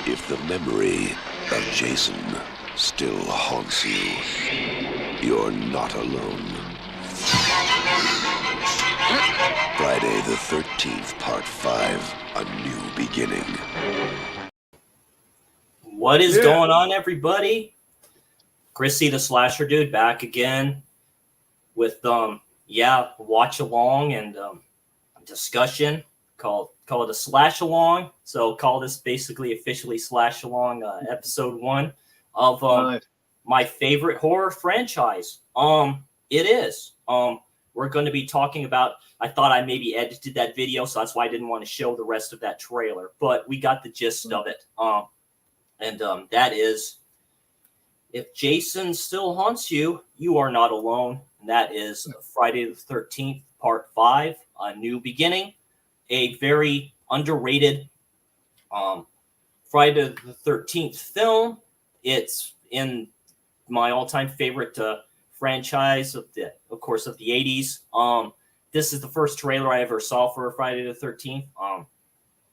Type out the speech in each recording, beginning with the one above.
If the memory of Jason still haunts you, you're not alone. Friday the 13th, Part 5, A New Beginning. What is going on, everybody? Chrissy the Slasher Dude back again with watch along and discussion call it a slash along. So call this basically officially slash along episode 1 of my favorite horror franchise. It is. We're going to be talking about. I thought I maybe edited that video, so that's why I didn't want to show the rest of that trailer. But we got the gist of it. That is, if Jason still haunts you, you are not alone. And that is Friday the 13th, Part 5, A New Beginning. A very underrated Friday the 13th film. It's in my all-time favorite franchise of the 80s. This is the first trailer I ever saw for Friday the 13th.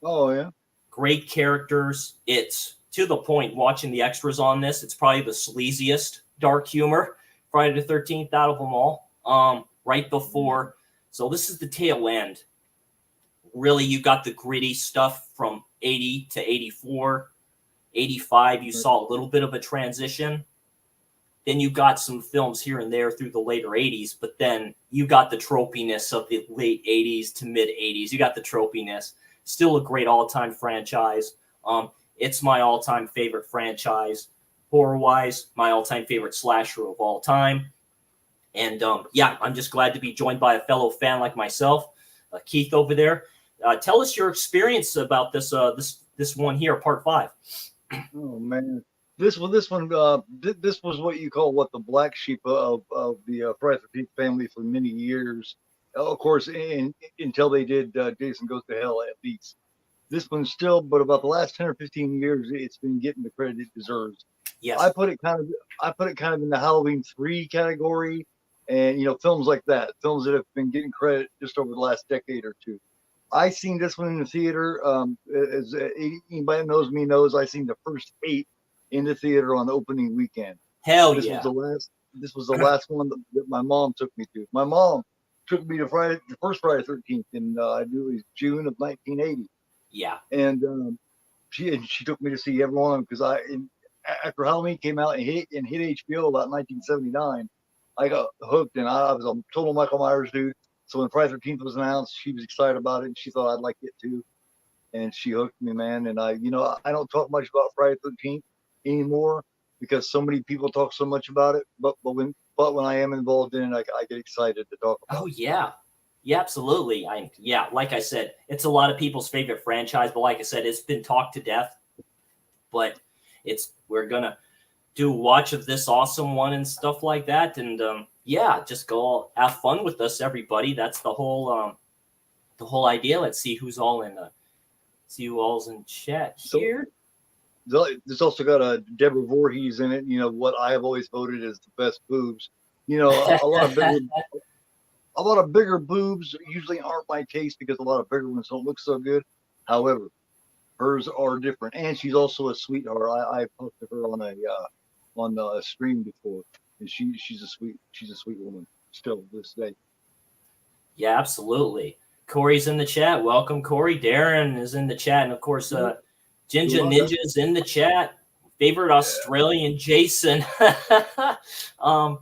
Oh yeah, great characters. It's to the point. Watching the extras on this, it's probably the sleaziest dark humor Friday the 13th out of them all. Right before, so this is the tail end. Really, you got the gritty stuff from 80 to 84, 85. You saw a little bit of a transition. Then you got some films here and there through the later 80s, but then you got the tropiness of the late 80s to mid 80s. You got the tropiness. Still a great all-time franchise. It's my all-time favorite franchise. Horror-wise, my all-time favorite slasher of all time. And I'm just glad to be joined by a fellow fan like myself, Keith over there. Tell us your experience about this one here, Part 5. Oh man, this was what you call the black sheep of the Friday the 13th family for many years. Of course, until they did Jason Goes to Hell at least. This one still, but about the last 10 or 15 years, it's been getting the credit it deserves. Yes, I put it kind of in the Halloween 3 category, and films like that, films that have been getting credit just over the last decade or two. I seen this one in the theater. As anybody that knows me knows, I seen the first 8 in the theater on the opening weekend. This was the last one that my mom took me to. My mom took me to the first Friday 13th in I believe it was June of 1980. Yeah, and she took me to see every one of them because after Halloween came out and hit HBO about 1979, I got hooked and I was a total Michael Myers dude. So when Friday the 13th was announced, she was excited about it and she thought I'd like it too, and she hooked me, man. And I don't talk much about Friday the 13th anymore because so many people talk so much about it. But when I am involved in it, I get excited to talk about. Oh yeah, absolutely. Like I said, it's a lot of people's favorite franchise. But like I said, it's been talked to death. But we're gonna do a watch of this awesome one and stuff like that. And just go have fun with us, everybody. That's the whole idea. Let's see who's all in who all's in chat here. There's also got Deborah Voorhees in it. What I have always voted as the best boobs. A lot of bigger boobs usually aren't my taste because a lot of bigger ones don't look so good. However, hers are different, and she's also a sweetheart. I talked to her on a stream before, and she's a sweet woman still to this day. Yeah, absolutely. Corey's in the chat. Welcome, Corey. Darren is in the chat, and of course, Ginger Ninja's in the chat. Favorite Australian Jason. And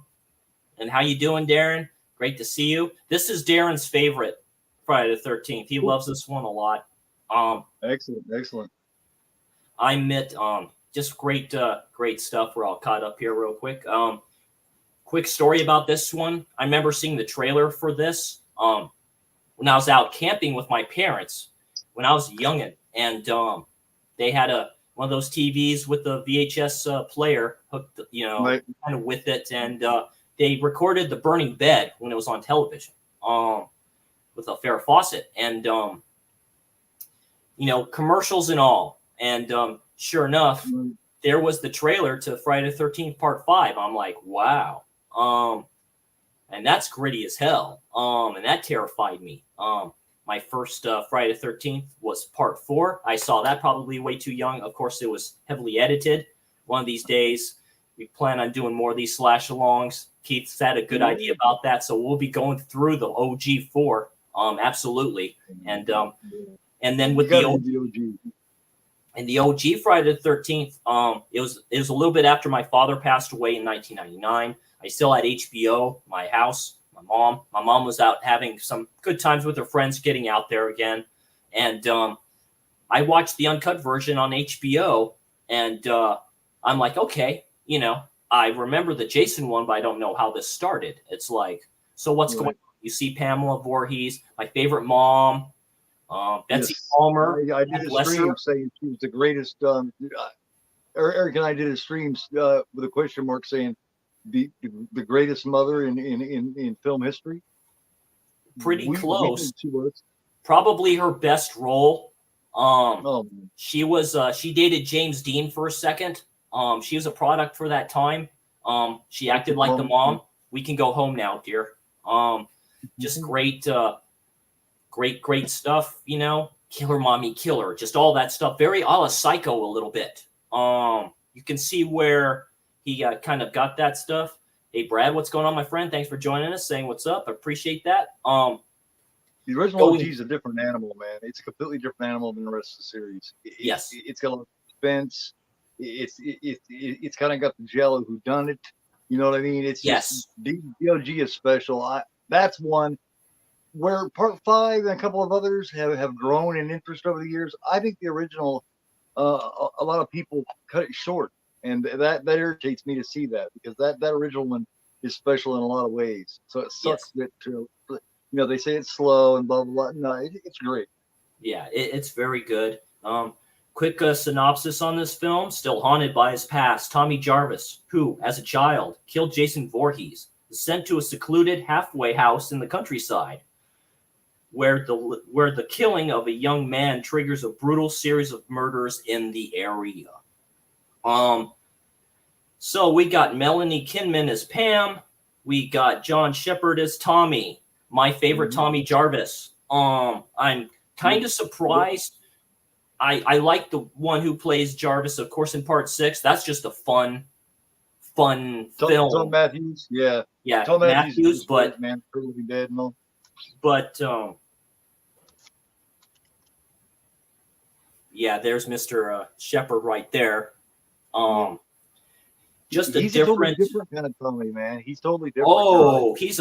how you doing, Darren? Great to see you. This is Darren's favorite Friday the 13th. He loves this one a lot. Excellent. I met just great stuff. We're all caught up here real quick. Quick story about this one. I remember seeing the trailer for this when I was out camping with my parents when I was a youngin', and they had a one of those TVs with the VHS player hooked, Right. kind of with it, and they recorded The Burning Bed when it was on television, with a Farrah Fawcett, and commercials and all, and sure enough, there was the trailer to Friday the 13th Part 5. I'm like, wow, and that's gritty as hell, and that terrified me. My first Friday the 13th was Part 4. I saw that probably way too young. Of course, it was heavily edited. One of these days, we plan on doing more of these slash-alongs. Keith's had a good idea about that, so we'll be going through the OG 4, absolutely. And then with the OG Friday the 13th, it was a little bit after my father passed away in 1999. I still had HBO, my house. My mom was out having some good times with her friends, getting out there again. And I watched the uncut version on HBO, and I'm like, okay, I remember the Jason one, but I don't know how this started. It's like, so what's going on? You see Pamela Voorhees, my favorite mom, Betsy Palmer. I did a stream saying she was the greatest. Eric and I did a stream with a question mark saying the greatest mother in film history. Pretty close. Probably her best role. She dated James Dean for a second. She was a product for that time. She acted like the mom. We can go home now, dear. Just great stuff, Killer Mommy Killer, just all that stuff. Very a la Psycho a little bit. You can see where he kind of got that stuff. Hey, Brad, what's going on, my friend? Thanks for joining us, saying what's up. I appreciate that. The original OG is a different animal, man. It's a completely different animal than the rest of the series. Yes. It's got a lot of suspense. It's kind of got the Jello whodunit. You know what I mean? It's yes. The OG is special. That's one where Part 5 and a couple of others have grown in interest over the years. I think the original, a lot of people cut it short. And that irritates me to see that, because that original one is special in a lot of ways. So it sucks that they say it's slow and blah blah blah. No, it's great. Yeah, it's very good. Quick synopsis on this film: still haunted by his past, Tommy Jarvis, who as a child killed Jason Voorhees, is sent to a secluded halfway house in the countryside, where the killing of a young man triggers a brutal series of murders in the area. So we got Melanie Kinman as Pam. We got John Shepard as Tommy, my favorite Tommy Jarvis. I'm kind of surprised. I like the one who plays Jarvis, of course, in Part 6. That's just a fun film. Tom Matthews, yeah. Yeah, Tom Matthews, but man, pretty dead and all. But yeah, there's Mr. Shepard right there. Just he's a totally different kind of Tommy, man. He's totally different. Oh, he's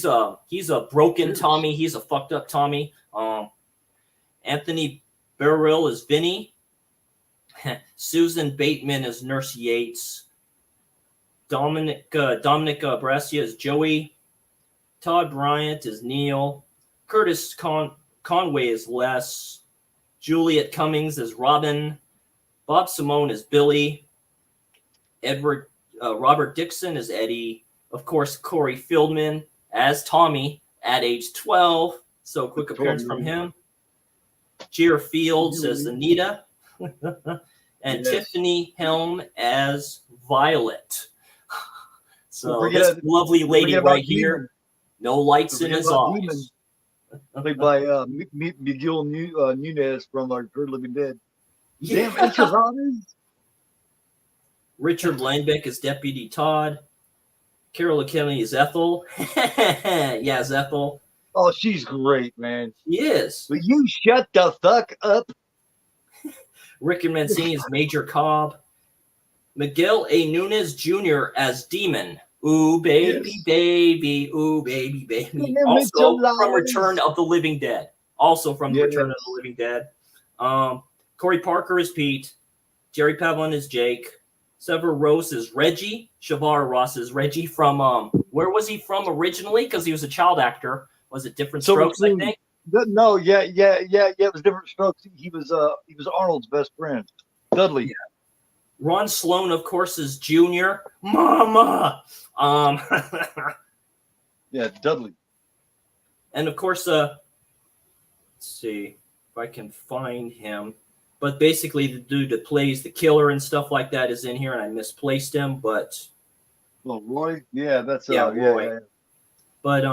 a broken Tommy. He's a fucked up Tommy. Anthony Beryl is Vinny. Susan Bateman is Nurse Yates. Dominic Brassia is Joey. Todd Bryant is Neil. Curtis Conway is Les. Juliet Cummings is Robin. Bob Simone is Billy. Robert Dixon is Eddie. Of course, Corey Feldman as Tommy at age 12. So quick appearance from him. Gia Fields as Anita. And Tiffany Helm as Violet. So this lovely lady right here. No lights in his eyes. Played by Miguel Nunez from our Third Living Dead. Yeah. Damn, enchiladas. Richard Langbeck is Deputy Todd. Carol Kelly is Ethel. Yes, Ethel. Oh, she's great, man. She is. Will you shut the fuck up? Rick and Mancini is Major Cobb. Miguel A. Nunez Jr. as Demon. Ooh, baby, Yes. baby. Ooh, baby, baby. Yeah, Also Mitchell from Lawrence. Return of the Living Dead. Return of the Living Dead. Corey Parker is Pete. Jerry Pavlin is Jake. Sever Rose is Reggie. Shavar Ross is Reggie from where was he from originally? Because he was a child actor. Was it Different Strokes, I think? No, yeah. It was Different Strokes. He was Arnold's best friend. Dudley. Yeah. Ron Sloan, of course, is Junior. Mama. Yeah, Dudley. And of course, let's see if I can find him. But basically, the dude that plays the killer and stuff like that is in here, and I misplaced him. But Well, Roy. Yeah, that's Yeah, Roy. yeah. but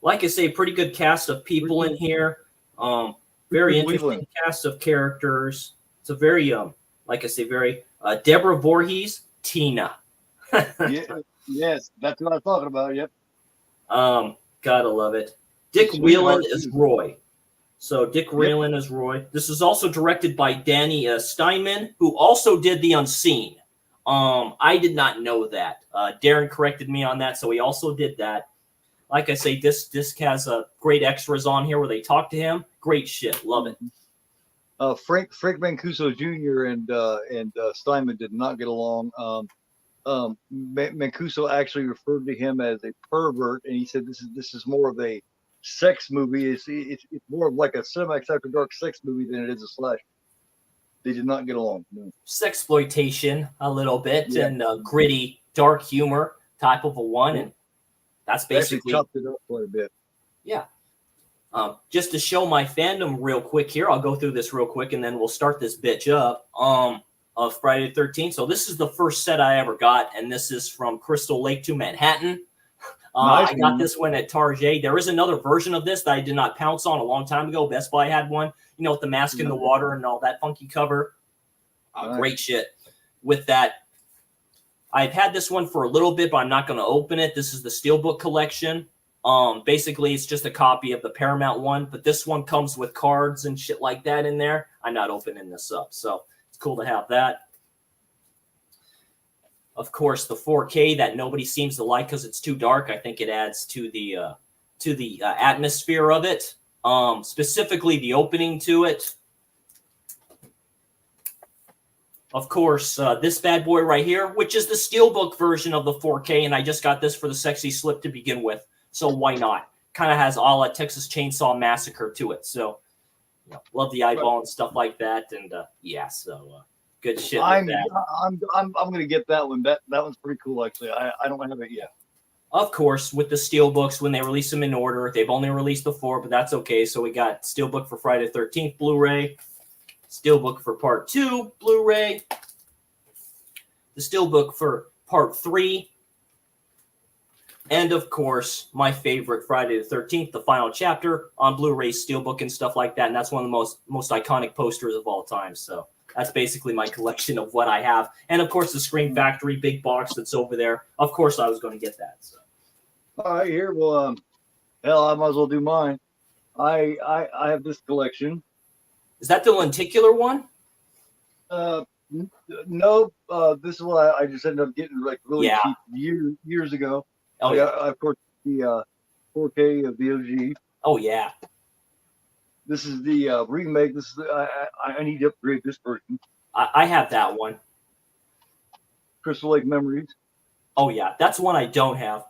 like I say, pretty good cast of people in here. Very Richard interesting Cleveland. cast of characters. It's a very like I say, very Deborah Voorhees, Tina. Yeah, yes, that's what I'm talking about. Yep. Gotta love it. Dick Sweetheart, Whelan is too. Roy. So Dick Whelan is Roy. This is also directed by Danny Steinman, who also did The Unseen. I did not know that. Darren corrected me on that, so he also did that. Like I say, this disc has great extras on here where they talk to him. Great shit. Love it. Frank Mancuso Jr. and Steinman did not get along. Mancuso actually referred to him as a pervert, and he said this is more of a sex movie. It's more of like a Cinemax After Dark sex movie than it is a slash. They did not get along. No. Sexploitation a little bit Yeah. and gritty, dark humor type of a one. And that's They actually basically chopped it up quite a bit. Yeah. Just to show my fandom real quick here, I'll go through this real quick and then we'll start this bitch up of Friday the 13th. So this is the first set I ever got, and this is from Crystal Lake to Manhattan. Nice I got one. this one at Target. There is another version of this that I did not pounce on a long time ago. Best Buy had one, with the mask in the water and all that funky cover. Nice. Great shit. With that, I've had this one for a little bit, but I'm not going to open it. This is the Steelbook collection. Basically, it's just a copy of the Paramount one, but this one comes with cards and shit like that in there. I'm not opening this up, so it's cool to have that. Of course, the 4K that nobody seems to like because it's too dark. I think it adds to the atmosphere of it. Specifically, the opening to it. Of course, this bad boy right here, which is the Steelbook version of the 4K, and I just got this for the sexy slip to begin with. So why not? Kind of has a la Texas Chainsaw Massacre to it. So, love the eyeball and stuff like that. And good shit. I'm With that. gonna get that one. That one's pretty cool actually. I don't have it yet. Of course, with the Steelbooks, when they release them in order, they've only released the 4, but that's okay. So we got Steelbook for Friday the 13th Blu-ray, Steelbook for Part 2 Blu-ray, the Steelbook for Part 3, and of course, my favorite Friday the 13th, the final chapter on Blu-ray, Steelbook, and stuff like that. And that's one of the most iconic posters of all time. So that's basically my collection of what I have. And of course, the Scream Factory big box that's over there. Of course, I was going to get that. So. All right, here. Well, hell, I might as well do mine. I have this collection. Is that the lenticular one? No, this is what I just ended up getting like really Yeah. cheap years ago. Oh, yeah. Of course, the 4K of the OG. Oh, yeah. This is the remake. This is I need to upgrade this version. I have that one. Crystal Lake Memories. Oh, yeah. That's one I don't have.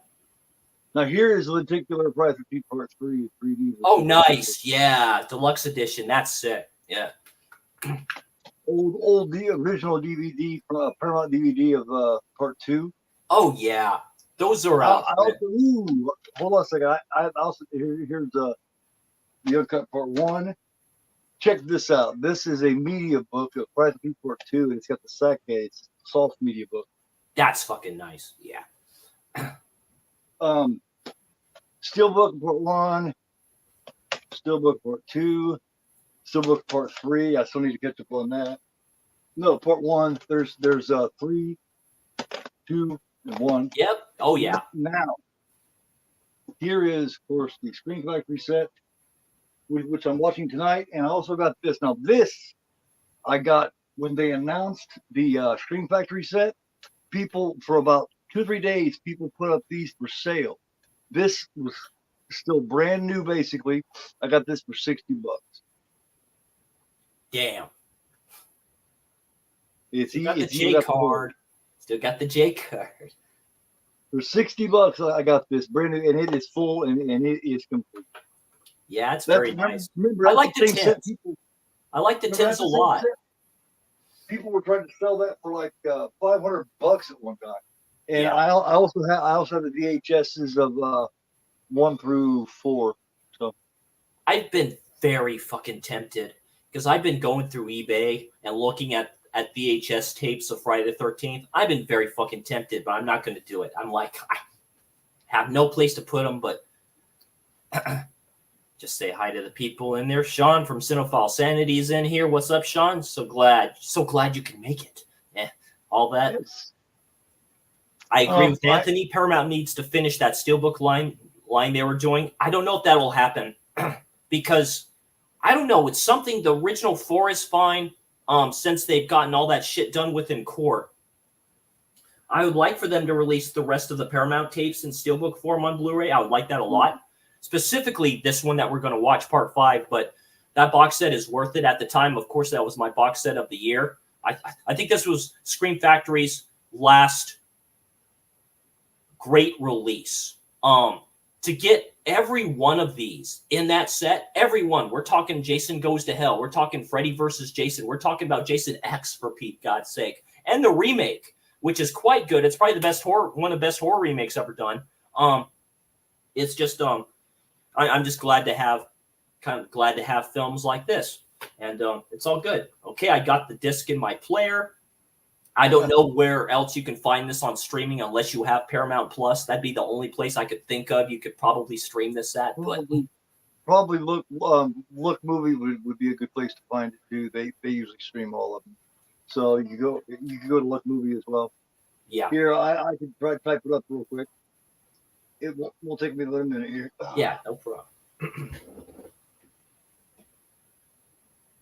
Now here is Lenticular Price Repeat Part 3 3D. Oh, nice. Yeah. Deluxe edition. That's sick. Yeah. Old the original DVD from Paramount DVD of Part 2. Oh, yeah. Those are out. Hold on a second. I also here's the uncut Part 1. Check this out. This is a media book of Price Repeat Part 2, and it's got the Sake. It's a soft media book. That's fucking nice. Yeah. Steelbook Part 1, Steelbook Part 2, Steelbook Part 3. I still need to catch up on that. No, Part 1. There's 3, 2, and 1. Yep. Oh, yeah. Now, here is, of course, the Screen Factory set, which I'm watching tonight, and I also got this. Now, this I got when they announced the Screen Factory set. People, for about 2 or 3 days, people put up these for sale. This was still brand new, basically. I got this for $60. Damn. It's Still got the it's J got card. Still got the J card. For $60, I got this brand new, and it is full and it is complete. Yeah, it's very nice. Remember, I like the same set tins. people. I like the remember tins that's a the same lot. set? people were trying to sell that for like $500 at one time. And Yeah. I also have the VHSs of 1 through 4. So I've been very fucking tempted because I've been going through eBay and looking at VHS tapes of Friday the 13th. I've been very fucking tempted, but I'm not going to do it. I'm like, I have no place to put them, but just say hi to the people in there. Sean from Cinephile Sanity is in here. What's up, Sean? So glad you can make it. Yeah, all that. yes. I agree with Anthony. Paramount needs to finish that Steelbook line they were doing. I don't know if that'll happen because I don't know. It's something. The original 4 is fine. Since they've gotten all that shit done within court, I would like for them to release the rest of the Paramount tapes in Steelbook form on Blu-ray. I would like that a lot. Specifically, this one that we're going to watch, Part 5. But that box set is worth it at the time. Of course, that was my box set of the year. I think this was Scream Factory's last great release. To get every one of these in that set, every one. We're talking Jason Goes to Hell. We're talking Freddy versus Jason. We're talking about Jason X, for Pete God's sake. And the remake, which is quite good. It's probably the best one of the best horror remakes ever done. It's just I'm just glad to have films like this. And it's all good. Okay, I got the disc in my player. I don't know where else you can find this on streaming unless you have Paramount Plus. That'd be the only place I could think of you could probably stream this at. But Probably Look Movie would be a good place to find it too. They usually stream all of them. So you can go to Look Movie as well. yeah, Here, I can try to type it up real quick. It won't take me a little minute here. yeah, no problem.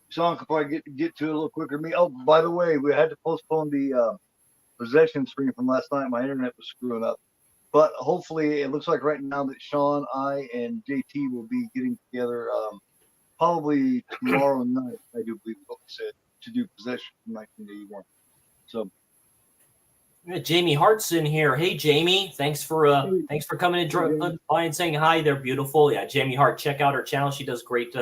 Sean could probably get to it a little quicker than me. Oh, by the way, we had to postpone the possession stream from last night. My internet was screwing up. But hopefully, it looks like right now that Sean, I, and JT will be getting together probably tomorrow night, I do believe what we said, to do possession from 1981. So, Yeah, Jamie Hart's in here. Hey, Jamie, thanks for coming and by and saying hi. They're beautiful. Yeah, Jamie Hart, check out her channel. She does great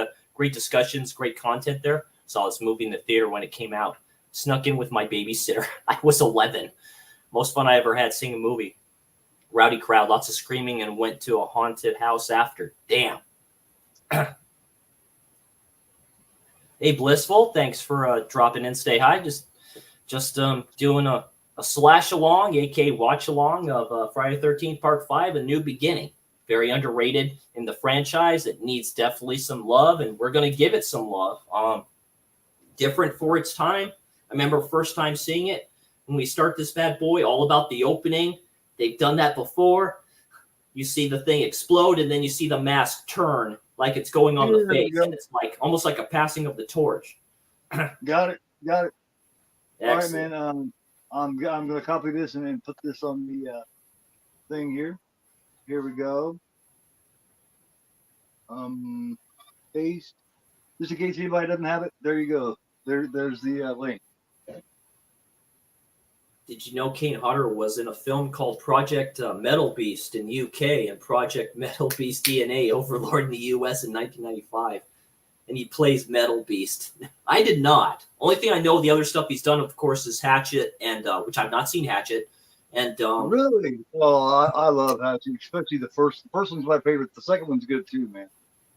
discussions, great content there. Saw this movie in the theater when it came out. Snuck in with my babysitter. I was 11. Most fun I ever had seeing a movie. Rowdy crowd, lots of screaming, and went to a haunted house after. Damn. Hey, Blissful, thanks for dropping in. Stay high. Just doing a slash along, aka watch along of Friday the 13th Part 5, A New Beginning. Very underrated in the franchise. It needs definitely some love, and we're going to give it some love. Different for its time. I remember first time seeing it when we start this bad boy, all about the opening. They've done that before. You see the thing explode, and then you see the mask turn like it's going on the face, and it's like almost like a passing of the torch. got it. Excellent. All right, man. I'm going to copy this and then put this on the thing here. Here we go. Paste. Just in case anybody doesn't have it, there you go. There's the link. Did you know Kane Hodder was in a film called Project Metal Beast in the UK and Project Metal Beast DNA Overlord in the US in 1995? And he plays Metal Beast. I did not. Only thing I know the other stuff he's done, of course, is Hatchet, and which I've not seen Hatchet. And really? Well, I love Hatchet, especially the first. The first one's my favorite. The second one's good too, man.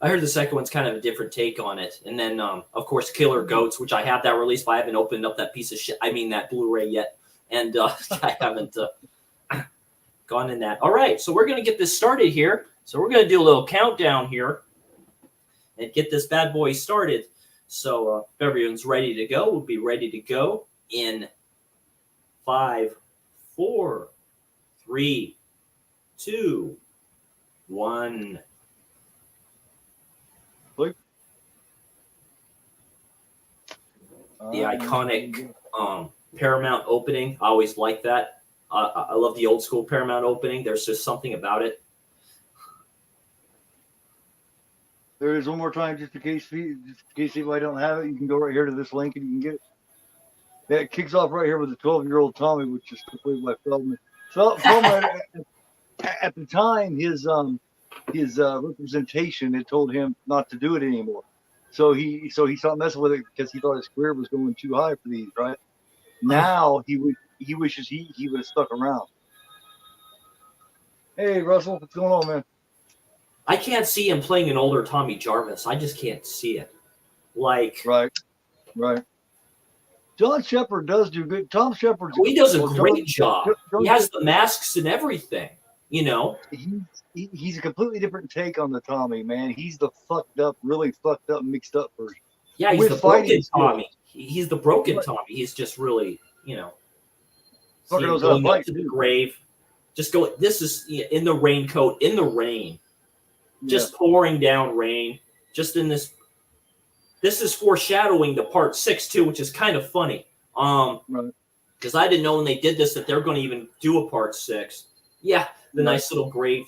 I heard the second one's kind of a different take on it. And then, of course, Killer Goats, which I have that released, but I haven't opened up that piece of shit. I mean, that Blu-ray yet. And I haven't gone in that. All right, so we're going to get this started here. So we're going to do a little countdown here and get this bad boy started. So if everyone's ready to go, we'll be ready to go in 5, 4, 3, 2, 1. The iconic Paramount opening. I always like that. I love the old school Paramount opening. There's just something about it. There is one more time, just in case anybody don't have it, you can go right here to this link and you can get it. Yeah, it kicks off right here with the 12-year-old Tommy, which is completed by Feldman. Feldman, at the time, his representation had told him not to do it anymore. So he stopped messing with it because he thought his career was going too high for these, right? Now he wishes he would have stuck around. Hey Russell, what's going on, man? I can't see him playing an older Tommy Jarvis. I just can't see it. Like, Right. John Shepard does do good. Tom Shepard. he does a great job. He has the masks and everything, you know. He's a completely different take on the Tommy, man. He's the really fucked up, mixed up version. Yeah, he's With the broken fighting Tommy. He's the broken Tommy. He's just really, you know, Fucking knows how to going up fight, to the too. grave. Just go. This is in the raincoat, in the rain, just pouring down rain. Just in this. This is foreshadowing the part 6 too, which is kind of funny. Because I didn't know when they did this that they're going to even do a part 6. Yeah, the nice little grave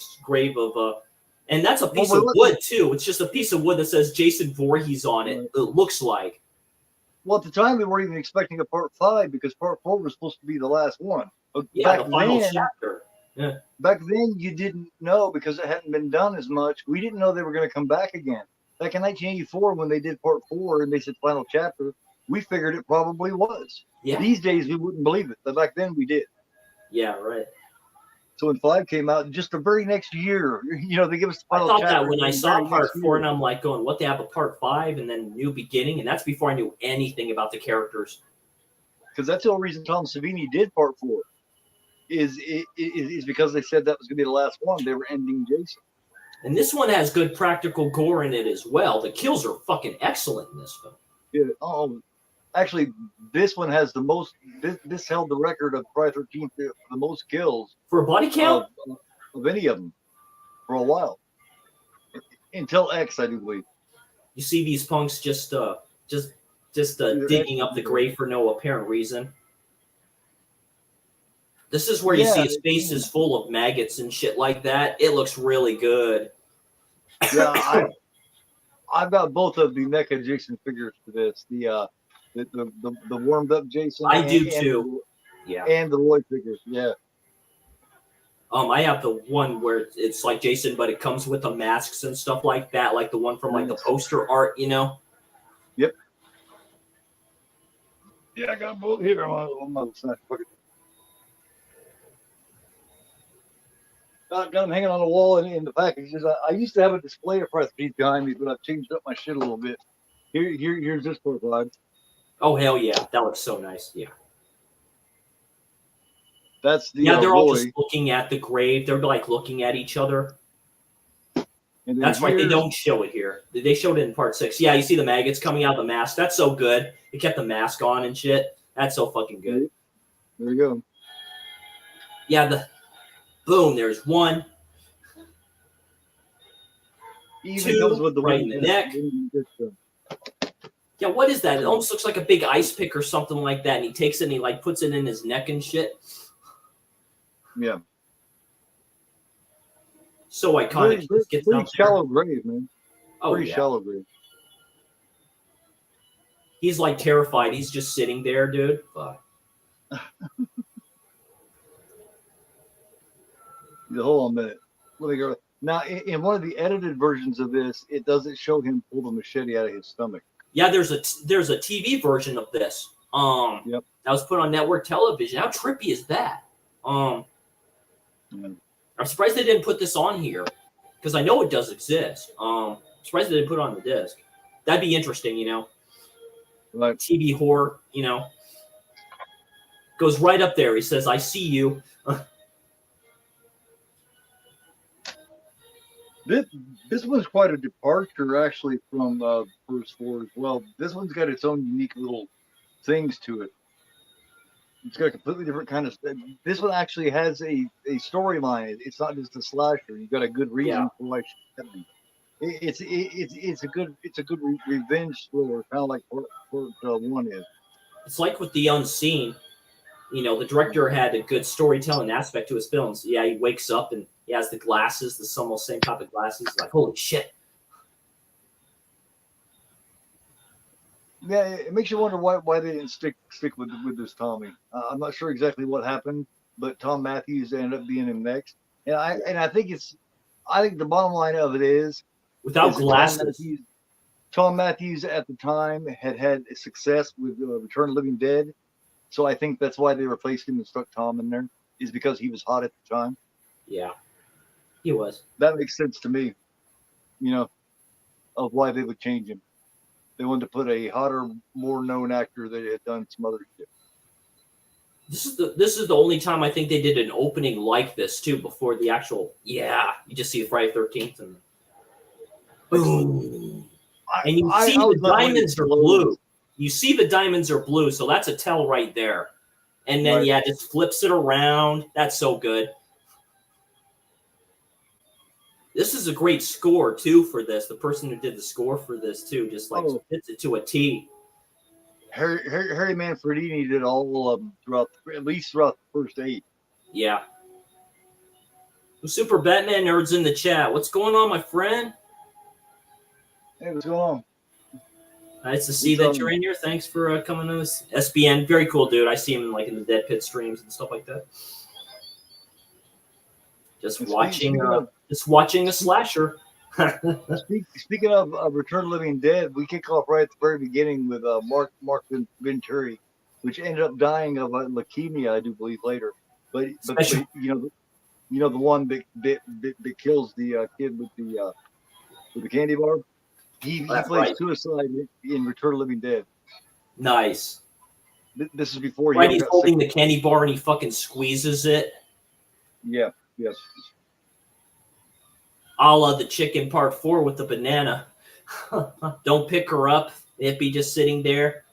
of and that's a piece of wood too. It's just a piece of wood that says Jason Voorhees on it. It looks like. Well, at the time, we weren't even expecting a part 5 because part 4 was supposed to be the last one. But Yeah, the final chapter. Yeah. Back then, you didn't know because it hadn't been done as much. We didn't know they were going to come back again. Back in 1984, when they did part 4 and they said final chapter, we figured it probably was. Yeah. These days, we wouldn't believe it, but back then we did. Yeah, right. So when 5 came out, just the very next year, you know, they give us the I final thought chapter. that when I the saw very part next 4, year. and I'm like going, what, they have a part 5 and then new beginning? And that's before I knew anything about the characters. Because that's the only reason Tom Savini did part 4 is because they said that was going to be the last one. They were ending Jason. And this one has good practical gore in it as well. The kills are fucking excellent in this film. Yeah. Actually, this one has the most. This held the record of Friday the 13th, the most kills For a body count? of any of them for a while. Until X, I do believe. You see these punks just digging up the grave for no apparent reason. This is where you see his face is full of maggots and shit like that. It looks really good. Yeah, I've got both of the NECA Jason figures for this. The warmed up Jason. I do too. Yeah. And the Lloyd figures. Yeah. I have the one where it's like Jason, but it comes with the masks and stuff like that, like the one from like the poster art, you know. Yep. Yeah, I got both here on my side. Got them hanging on the wall in the packages. I used to have a display of Friday the 13th behind me, but I've changed up my shit a little bit. Here's this profile. Oh hell yeah, that looks so nice. Yeah. That's the they're all Roy. just looking at the grave. They're like looking at each other. And That's right. They don't show it here. They showed it in part 6. Yeah, you see the maggots coming out of the mask. That's so good. They kept the mask on and shit. That's so fucking good. There you go. Yeah, boom. There's one. Even Two, goes with the right in the neck. Yeah, what is that? It almost looks like a big ice pick or something like that. And he takes it and he like puts it in his neck and shit. Yeah. So iconic. Pretty shallow grave, man. Oh, pretty shallow grave. He's like terrified. He's just sitting there, dude. Fuck. Hold on a minute. Let me go. Now, in one of the edited versions of this, it doesn't show him pull the machete out of his stomach. Yeah, there's a TV version of this. Yep. That was put on network television. How trippy is that? I'm surprised they didn't put this on here because I know it does exist. Surprised they didn't put it on the disc. That'd be interesting, you know. Right. TV horror, you know. Goes right up there. He says, "I see you." This one's quite a departure, actually, from First 4 as well. This one's got its own unique little things to it. It's got a completely different kind of. This one actually has a storyline. It's not just a slasher. You've got a good reason for why it's a good revenge thriller, kind of like part 1 is. It's like with The Unseen. You know, the director had a good storytelling aspect to his films. Yeah, he wakes up and he has the glasses, the almost same type of glasses. He's like, holy shit. Yeah, it makes you wonder why they didn't stick with this Tommy. I'm not sure exactly what happened, but Tom Matthews ended up being him next. And I think the bottom line of it is without glasses. Tom Matthews at the time had a success with Return of the Living Dead, So I think that's why they replaced him and stuck Tom in there, is because he was hot at the time. Yeah, he was. That makes sense to me, of why they would change him. They wanted to put a hotter, more known actor that had done some other shit. This is the only time I think they did an opening like this too, before the actual. Yeah, you just see Friday 13th and boom, and you see the diamonds are blue. You see the diamonds are blue, so that's a tell right there. And then Right. yeah, just flips it around. That's so good. This is a great score too for this. The person who did the score for this too, just like fits it to a T. Harry Manfredini did all of them at least throughout the first 8. Yeah. Super Batman nerds in the chat. What's going on, my friend? Hey, what's going on? Nice to see that you're in here. Thanks for coming to this SBN. Very cool, dude. I see him like in the Dead Pit streams and stuff like that. Just watching a slasher. Speaking of Return of the Living Dead, we kick off right at the very beginning with Mark Venturi, which ended up dying of leukemia, I do believe, later. But you know the one that kills the kid with the candy bar. He plays suicide in Return of the Living Dead. Nice. This is before he he's holding the candy bar and he fucking squeezes it. Yeah. Yes. A la the chicken part 4 with the banana. Don't pick her up. It'd be just sitting there.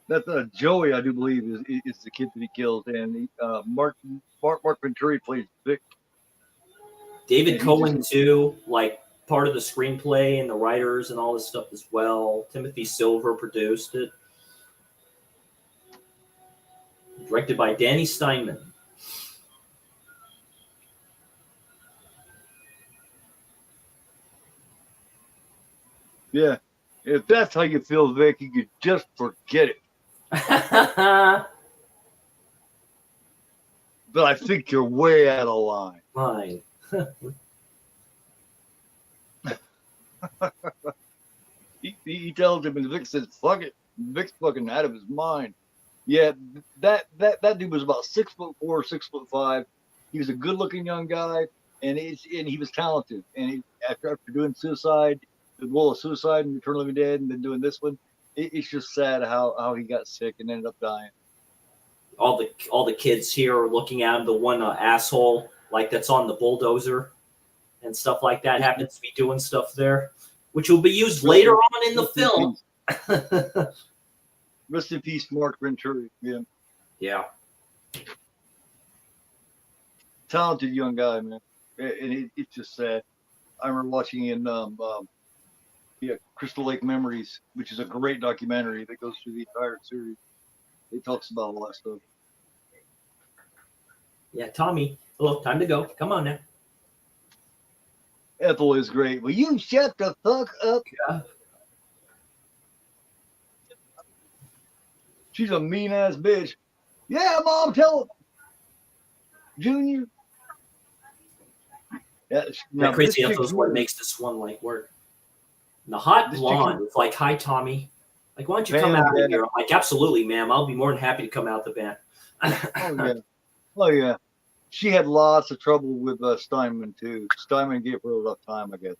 That's Joey, I do believe, is the kid that he kills, and Mark Venturi plays Vic. David Cohen too, like part of the screenplay and the writers and all this stuff as well. Timothy Silver produced it. Directed by Danny Steinman. Yeah. If that's how you feel, Vic, you could just forget it. But I think you're way out of line. Fine. He tells him, and Vic says, "Fuck it." Vic's fucking out of his mind. Yeah, that dude was about 6'4", 6'5". He was a good-looking young guy, and he was talented. And after doing suicide and Return of the Living Dead, and then doing this one, it's just sad how he got sick and ended up dying. All the kids here are looking at him. The one asshole like that's on the bulldozer and stuff like that happens to be doing stuff there, which will be used later on in the film. Rest in peace, Mark Venturi. Yeah. Yeah. Talented young guy, man. And it's just sad. I remember watching in Crystal Lake Memories, which is a great documentary that goes through the entire series. It talks about all that stuff. Yeah, Tommy. Hello, time to go. Come on now. Ethel is great. Will you shut the fuck up? Yeah. She's a mean ass bitch. Yeah, Mom, tell him. Junior. Yeah, that crazy Ethel is what makes this one like work. And the hot blonde is like, "Hi, Tommy. Like, why don't you come out of here?" I'm like, "Absolutely, ma'am. I'll be more than happy to come out the band." Oh yeah. She had lots of trouble with Steinman too. Steinman gave her a rough time, I guess.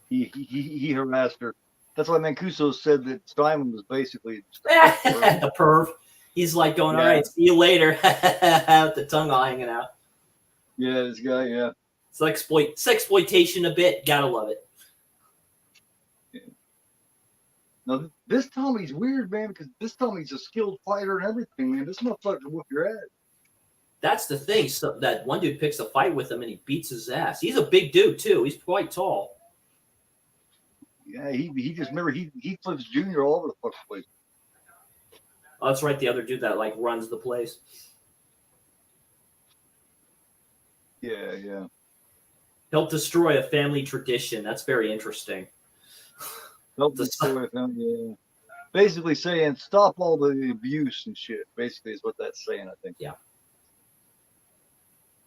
He harassed her. That's why Mancuso said that Steinman was basically the perv. He's like going, "All right, see you later," with the tongue all hanging out. Yeah, this guy, yeah. It's like exploitation a bit. Gotta love it. Yeah. Now this Tommy's weird, man, because this Tommy's a skilled fighter and everything, man. This motherfucker whoop your ass. That's the thing. So that one dude picks a fight with him and he beats his ass. He's a big dude too. He's quite tall. Yeah, he just remember he flips Junior all over the fucking place. Oh, that's right. The other dude that like runs the place. Yeah. Help destroy a family tradition. That's very interesting. Help destroy a family. Yeah. Basically saying stop all the abuse and shit. Basically, is what that's saying. I think. Yeah.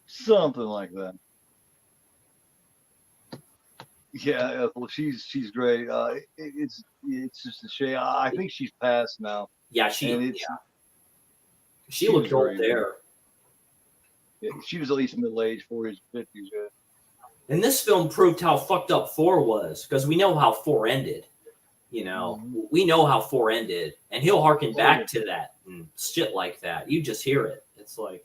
Something like that. Yeah, well, she's great. It's just a shame. I think she's passed now, Yeah, and it's she she looked was old great. there. She was at least middle age, 40s, 50s. Yeah. And this film proved how fucked up 4 was, because we know how 4 ended. You know, we know how 4 ended, and he'll harken back to that and shit like that. You just hear it. It's like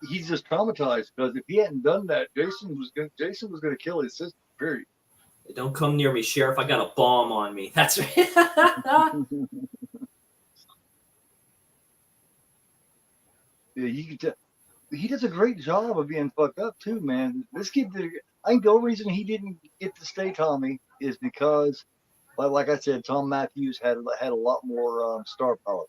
He's just traumatized because if he hadn't done that, Jason was gonna kill his sister. Period. don't come near me, Sheriff. I got a bomb on me. That's right. Yeah, you can tell. He does a great job of being fucked up too, man. This kid did. I think the only reason he didn't get to stay Tommy is because, like I said, Tom Matthews had a lot more star power.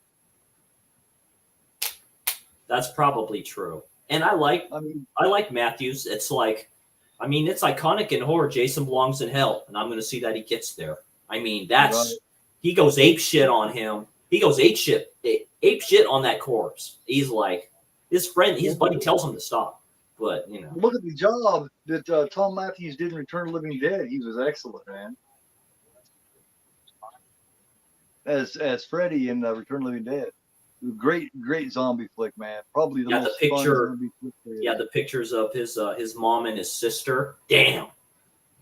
That's probably true. And I like I mean, Matthews. It's like, I mean, it's iconic in horror. Jason belongs in hell, and I'm going to see that he gets there. I mean, that's he goes ape shit on him. He goes ape shit on that corpse. He's like, his buddy tells him to stop, but you know. look at the job that Tom Matthews did in Return of the Living Dead. He was excellent, man. As Freddy in Return of the Living Dead. Great zombie flick, man. Probably the most fun zombie flick. The pictures of his mom and his sister. Damn.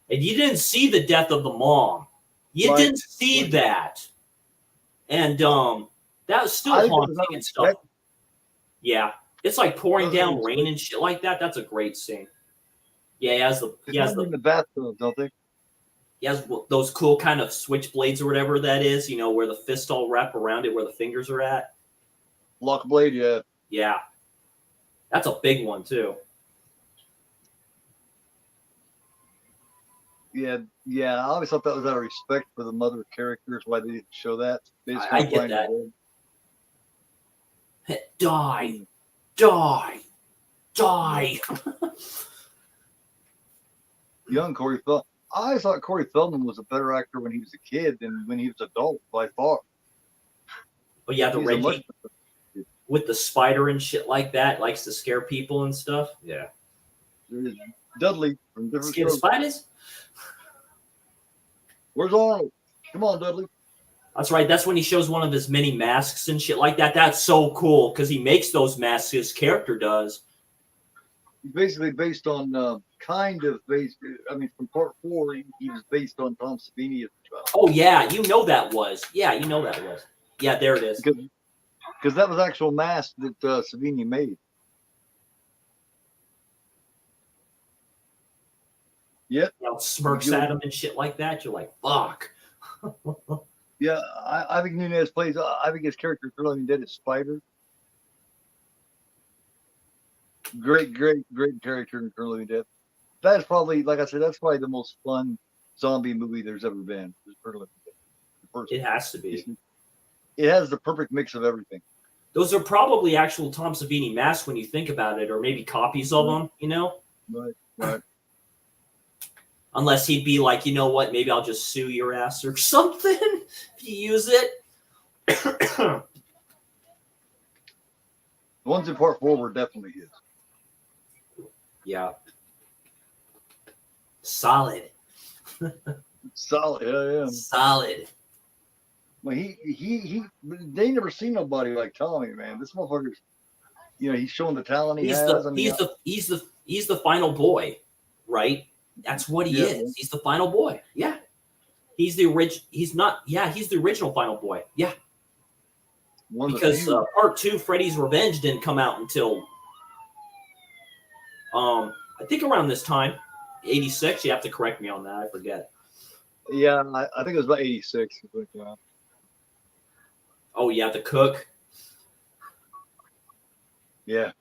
And you didn't see the death of the mom. You didn't see that. And that was still haunting and stuff. Yeah. It's like pouring down rain and shit like that. That's a great scene. Yeah, he has in the bathtub, don't they? He has those cool kind of switchblades or whatever that is, you know, where the fists all wrap around it, where the fingers are at. Lock blade, yeah. Yeah. That's a big one, too. Yeah. I always thought that was out of respect for the mother characters, why they didn't show that. I get that. Die. Young Corey Feldman. I always thought Corey Feldman was a better actor when he was a kid than when he was adult, by far. But yeah, with the spider and shit like that, likes to scare people and stuff. Yeah. Dudley from different Scare spiders? Where's Arnold? Come on, Dudley. That's right. That's when he shows one of his many masks and shit like that. That's so cool because he makes those masks. His character does. Basically based on from part 4, he was based on Tom Savini as well. Oh yeah, you know that was. Yeah, there it is. Because that was actual mask that Savini made. Yep. You know, smirks at him and shit like that. You're like, fuck. Yeah, I think Nunez plays. I think his character for Living Dead is Spider. Great character in Return of the Living Dead. That's probably, like I said, that's probably the most fun zombie movie there's ever been. It has to be. It has the perfect mix of everything. Those are probably actual Tom Savini masks when you think about it, or maybe copies of them, you know? Right. Unless he'd be like, you know what, maybe I'll just sue your ass or something if you use it. The ones in part 4 were definitely his. Yeah. Solid. Yeah. Solid. Well, they never seen nobody like Tommy, man. This motherfucker's, he's showing the talent he has. He's the final boy, right? That's what he is. He's the final boy. Yeah. He's the original final boy. Yeah. Because part 2, Freddy's Revenge, didn't come out until I think around this time, 86. You have to correct me on that. I forget. Yeah, I think it was about 86. Oh yeah, The Cook. Yeah.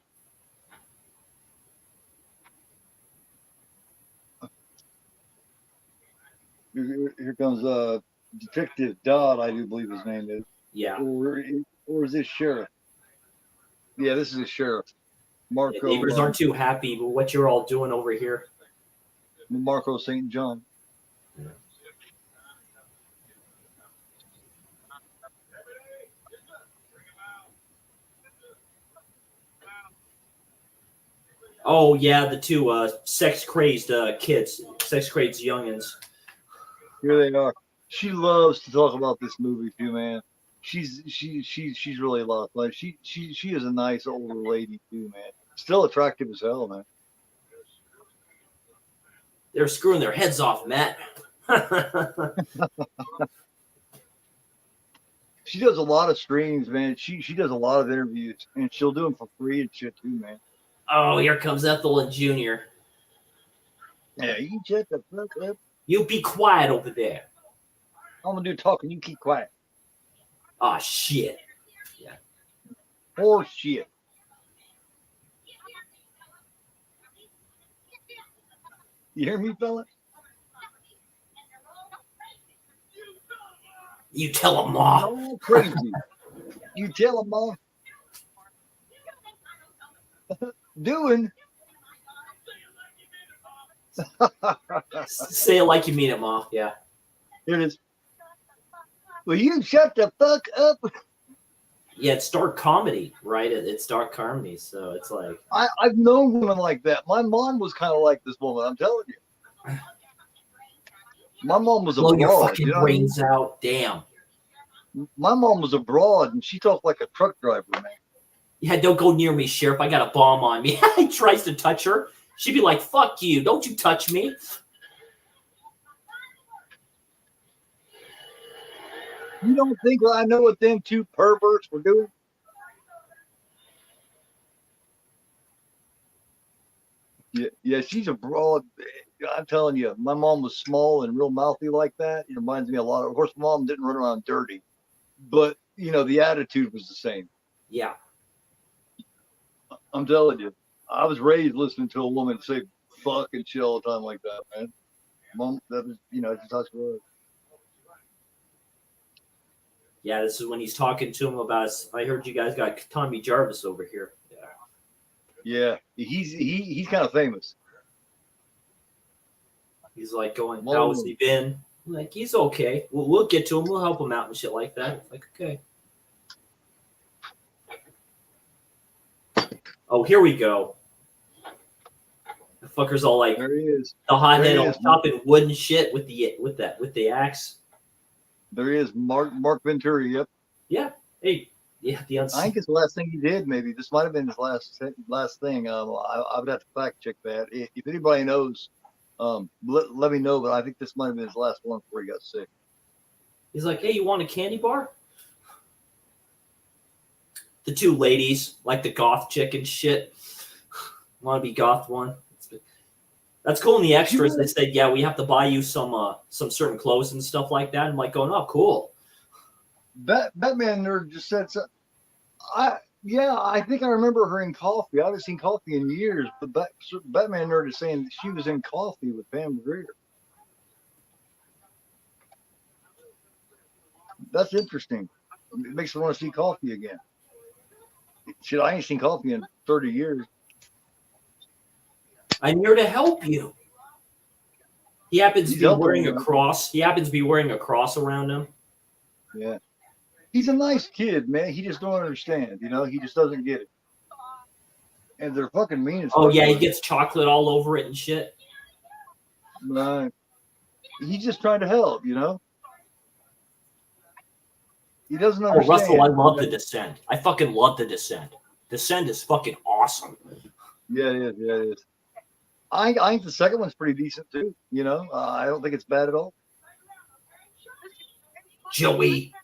Here comes Detective Dodd, I do believe his name is. Yeah. Or is this sheriff? Yeah, this is a sheriff. Marco. The neighbors aren't too happy with what you're all doing over here. Marco St. John. Yeah. Oh yeah, the two sex crazed kids, sex crazed youngins. Here they are. She loves to talk about this movie too, man. She's really a lot of fun. She is a nice older lady too, man. Still attractive as hell, man. They're screwing their heads off, Matt. She does a lot of streams, man. She does a lot of interviews, and she'll do them for free and shit too, man. Oh, here comes Ethel and Junior. Yeah, you shut the fuck up. You be quiet over there. I'm gonna do talking. You keep quiet. Oh shit. Horse shit. You hear me, fella? You tell them, Ma. Oh, crazy. You tell them, Ma. Doing. Say it like you mean it, Ma. Yeah. Here it is. Will you shut the fuck up? Yeah, it's dark comedy, right? It's dark comedy, so it's like I've known women like that. My mom was kind of like this woman. I'm telling you. My mom was a blow your broad. fucking You know what I mean? brains out. Damn. My mom was a broad, and she talked like a truck driver, man. Yeah, don't go near me, Sheriff. I got a bomb on me. He tries to touch her. She'd be like, fuck you. Don't you touch me. You don't think I know what them two perverts were doing? Yeah, she's a broad. I'm telling you, my mom was small and real mouthy like that. It reminds me a lot. Of course, mom didn't run around dirty, but the attitude was the same. Yeah. I'm telling you, I was raised listening to a woman say fucking shit all the time like that, man. Mom, that was, just how she was. Yeah, this is when he's talking to him about, I heard you guys got Tommy Jarvis over here. Yeah, he's kind of famous. He's like going, how has he been? I'm like, he's okay. We'll get to him. We'll help him out and shit like that. Like, okay. Oh, here we go. The fucker's all like, There he is. the hothead all chopping wood and shit with the axe. There he is, Mark Venturi. Yep. Yeah. Hey. Yeah. I think it's the last thing he did. Maybe this might have been his last thing. I would have to fact check that. If anybody knows, let me know. But I think this might have been his last one before he got sick. He's like, hey, you want a candy bar? The two ladies, like the goth chick and shit, want to be goth one. That's cool. In the extras, they said, yeah, we have to buy you some certain clothes and stuff like that. I'm like going, oh, cool. Batman nerd just said so. I think I remember her in Coffee. I haven't seen Coffee in years, but Batman nerd is saying that she was in Coffee with Pam Grier. That's interesting. It makes me want to see Coffee again. Shit, I ain't seen Coffee in 30 years. I'm here to help you. He happens to be wearing a cross. He happens to be wearing a cross around him. Yeah. He's a nice kid, man. He just don't understand, He just doesn't get it. And they're fucking mean as fuck. Oh, yeah, he gets chocolate all over it and shit. Right. He's just trying to help, He doesn't understand. Oh, Russell, I love The Descent. I fucking love The Descent. Descent is fucking awesome. Yeah, it is. I think the second one's pretty decent, too, I don't think it's bad at all. Joey.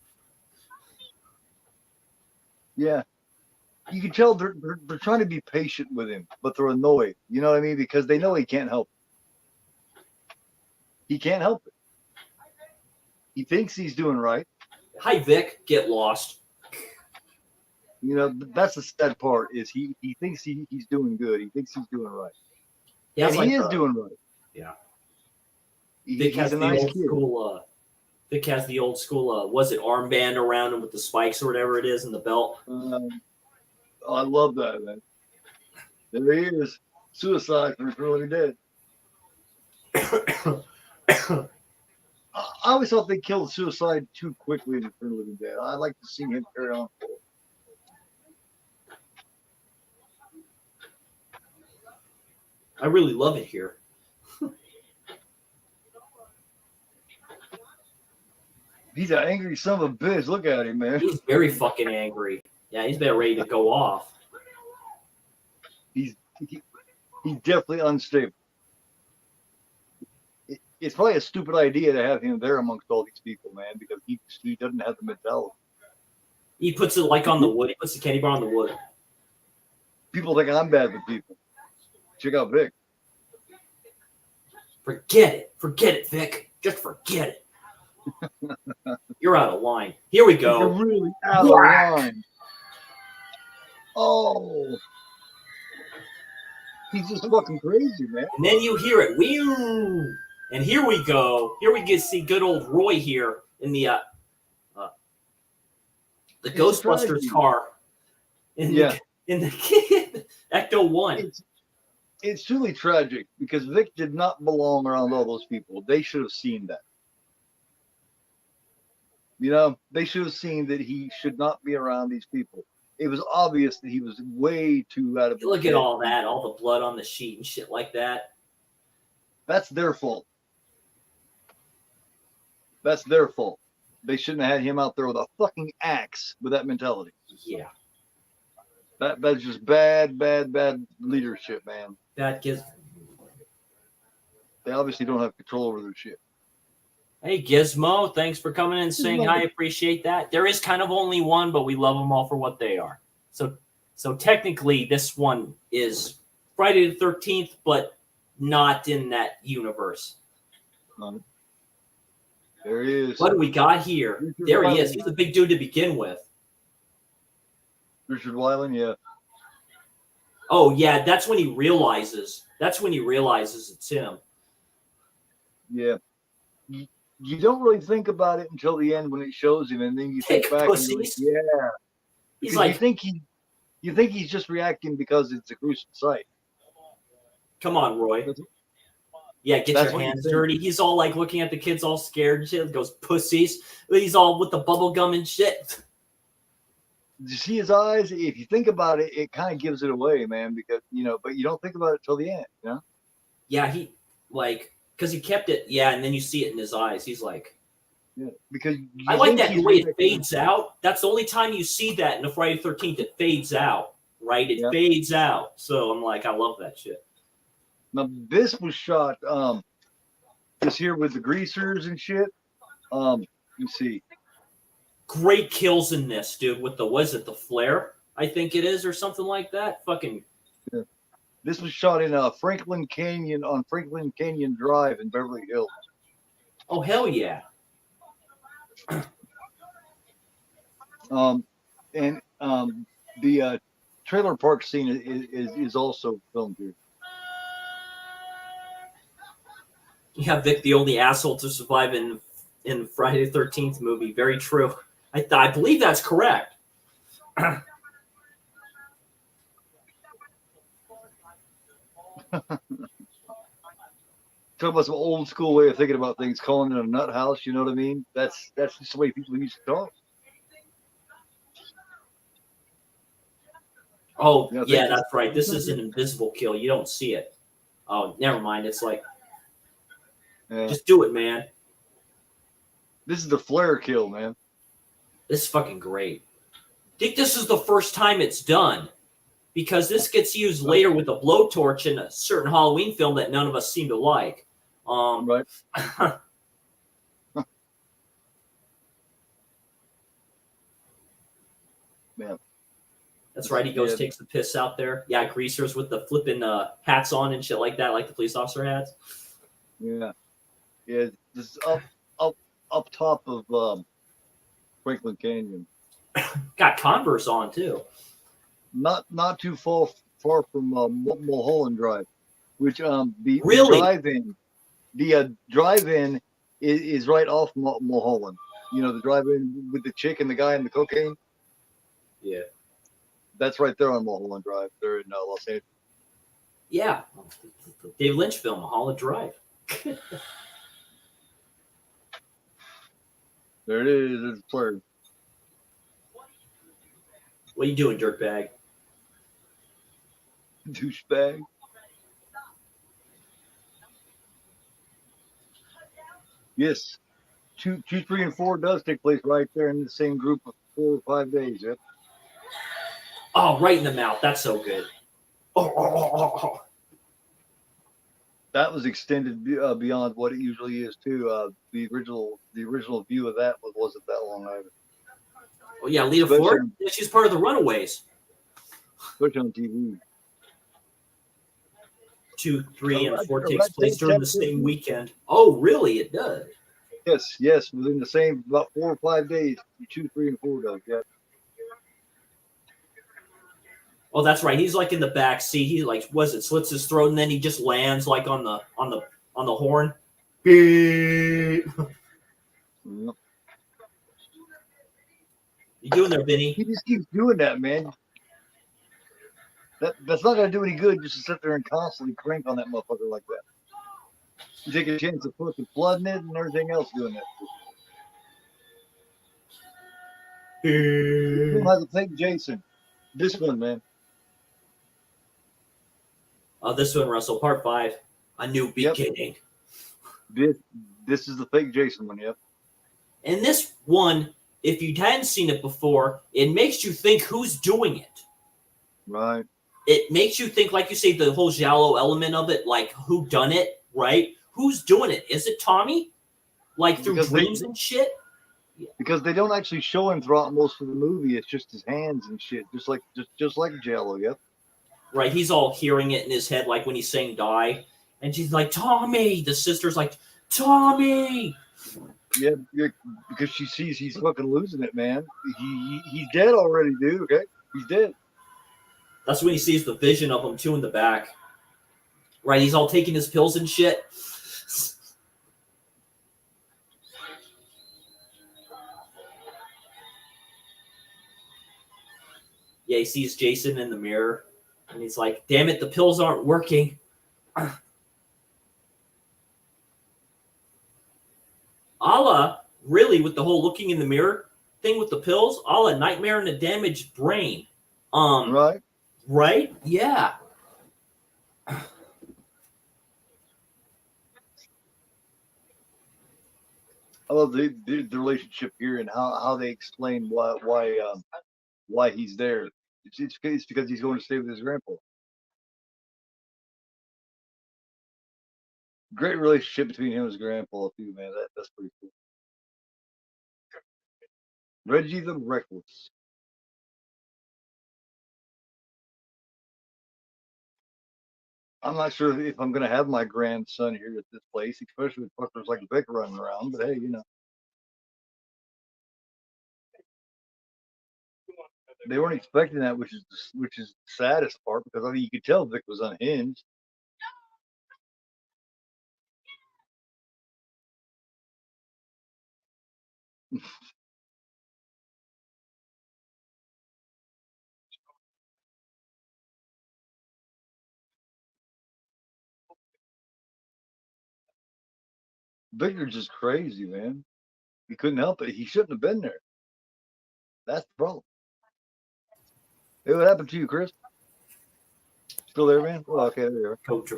Yeah. You can tell they're trying to be patient with him, but they're annoyed. You know what I mean? Because they know he can't help it. He can't help it. He thinks he's doing right. Hi, Vic. Get lost. That's the sad part is he thinks he's doing good. He thinks he's doing right. Yeah, he is doing right. Yeah. He's a nice kid. Vic has the old school, was it armband around him with the spikes or whatever it is in the belt? I love that, man. There he is. Suicide from Return of the Dead. I always thought they killed Suicide too quickly in Return of the Dead. I'd like to see him carry on. I really love it here. He's an angry son of a bitch. Look at him, man. He's very fucking angry. Yeah, he's about ready to go off. He's definitely unstable. It's probably a stupid idea to have him there amongst all these people, man, because he doesn't have the mentality. He puts it like on the wood. He puts the candy bar on the wood. People think I'm bad with people. Check out Vic. Forget it. Forget it, Vic. Just forget it. You're out of line. Here we go. You're really out of line. Oh. He's just fucking crazy, man. And then you hear it. Whew. And here we go. Here we get to see good old Roy here in the Ghostbusters car. In the Ecto 1. It's truly tragic because Vic did not belong around all those people. They should have seen that. You know, they should have seen that he should not be around these people. It was obvious that he was way too out of. Look at all that, all the blood on the sheet and shit like that. That's their fault. That's their fault. They shouldn't have had him out there with a fucking axe with that mentality. Yeah. That's just bad leadership, man. That gives. They obviously don't have control over their shit. Hey, Gizmo, thanks for coming in and saying hi. Appreciate that. There is kind of only one, but we love them all for what they are. So technically, this one is Friday the 13th, but not in that universe. There he is. What do we got here? There he is. He's a big dude to begin with. Richard Weiland, yeah. Oh, yeah, that's when he realizes. That's when he realizes it's him. Yeah. You don't really think about it until the end when it shows him, and then you think back and you're like, yeah. He's like, you think he's just reacting because it's a gruesome sight. Come on, Roy. Yeah, get your hands dirty. He's all like looking at the kids all scared and shit. Goes, pussies. He's all with the bubble gum and shit. You see his eyes? If you think about it, it kind of gives it away, man, because, you know, but you don't think about it till the end, you know? Yeah, he, like, because he kept it, yeah, and then you see it in his eyes. He's like, yeah, because I like that the way it fades out. That's the only time you see that in the Friday the 13th. It fades out, right? It fades out. So I'm like, I love that shit. Now, this was shot this here with the greasers and shit. Let me see. Great kills in this, dude, with the, was it the flare? I think it is, or something like that. Fucking. Yeah. This was shot in Franklin Canyon on Franklin Canyon Drive in Beverly Hills. Oh, hell yeah. The trailer park scene is also filmed here. Yeah, Vic, the only asshole to survive in Friday the 13th movie. Very true. I believe that's correct. Talk about some old school way of thinking about things, calling it a nut house. You know what I mean? That's just the way people used to talk. Oh, yeah, that's right. This is an invisible kill. You don't see it. Oh, never mind. It's like, just do it, man. This is the flare kill, man. This is fucking great. I think this is the first time it's done, because this gets used later with a blowtorch in a certain Halloween film that none of us seem to like. Right. Man. That's right. He goes, takes the piss out there. Yeah, greasers with the flipping hats on and shit like that, like the police officer hats. Yeah. Yeah, this is up top of Franklin Canyon. Got Converse on too. Not too far from Mulholland Drive, which the drive-in is right off Mulholland. You know, the drive-in with the chick and the guy and the cocaine. Yeah, that's right there on Mulholland Drive. They're in Los Angeles. Yeah, David Lynch film, Mulholland Drive. There it is. It's blurred. What are you doing, dirtbag? Douchebag. Yes. two, 3, and 4 does take place right there in the same group of 4 or 5 days. Yep. Oh, right in the mouth. That's so good. Oh. That was extended beyond what it usually is too. The original view of that wasn't that long either. Oh yeah, Lita Especially Ford. on- Yeah, she's part of the Runaways. Especially on TV. 2, 3, and 4 Right, takes place during the 10, same weekend. Oh, really? It does. Yes, within the same about 4 or 5 days. 2, 3, and 4 does. Yeah. Oh, that's right. He's like in the back seat. He like slits his throat, and then he just lands like on the horn. Beep. Yep. You doing there, Vinny? He just keeps doing that, man. That's not gonna do any good just to sit there and constantly crank on that motherfucker like that. You take a chance of fucking flooding it and everything else doing that. This one has a fake Jason. This one, man. This one, Russell, part 5, A New Beginning. This is the fake Jason one, yep. And this one, if you hadn't seen it before, it makes you think who's doing it. Right. It makes you think, like you say, the whole giallo element of it, like who done it, right? Who's doing it? Is it Tommy? Like through dreams and shit? Because they don't actually show him throughout most of the movie. It's just his hands and shit, just like Jello, yep. Right, he's all hearing it in his head, like when he's saying die. And she's like, Tommy! The sister's like, Tommy! Yeah, because she sees he's fucking losing it, man. He's dead already, dude, okay? He's dead. That's when he sees the vision of him, too, in the back. Right, he's all taking his pills and shit. Yeah, he sees Jason in the mirror. And he's like, damn it, the pills aren't working. Allah, really, with the whole looking in the mirror thing with the pills, Allah, nightmare and a damaged brain. Right? Right? Yeah. I love the relationship here and how they explain why he's there. It's because he's going to stay with his grandpa. Great relationship between him and his grandpa too, man. That's pretty cool. Reggie the Reckless. I'm not sure if I'm gonna have my grandson here at this place, especially with fuckers like Vic running around. But hey, you know, they weren't expecting that, which is the saddest part because I mean you could tell Vic was unhinged. Victor's just crazy, man. He couldn't help it. He shouldn't have been there. That's the problem. Hey, what happened to you, Chris? Still there, man? Oh, okay, there you are. Coach,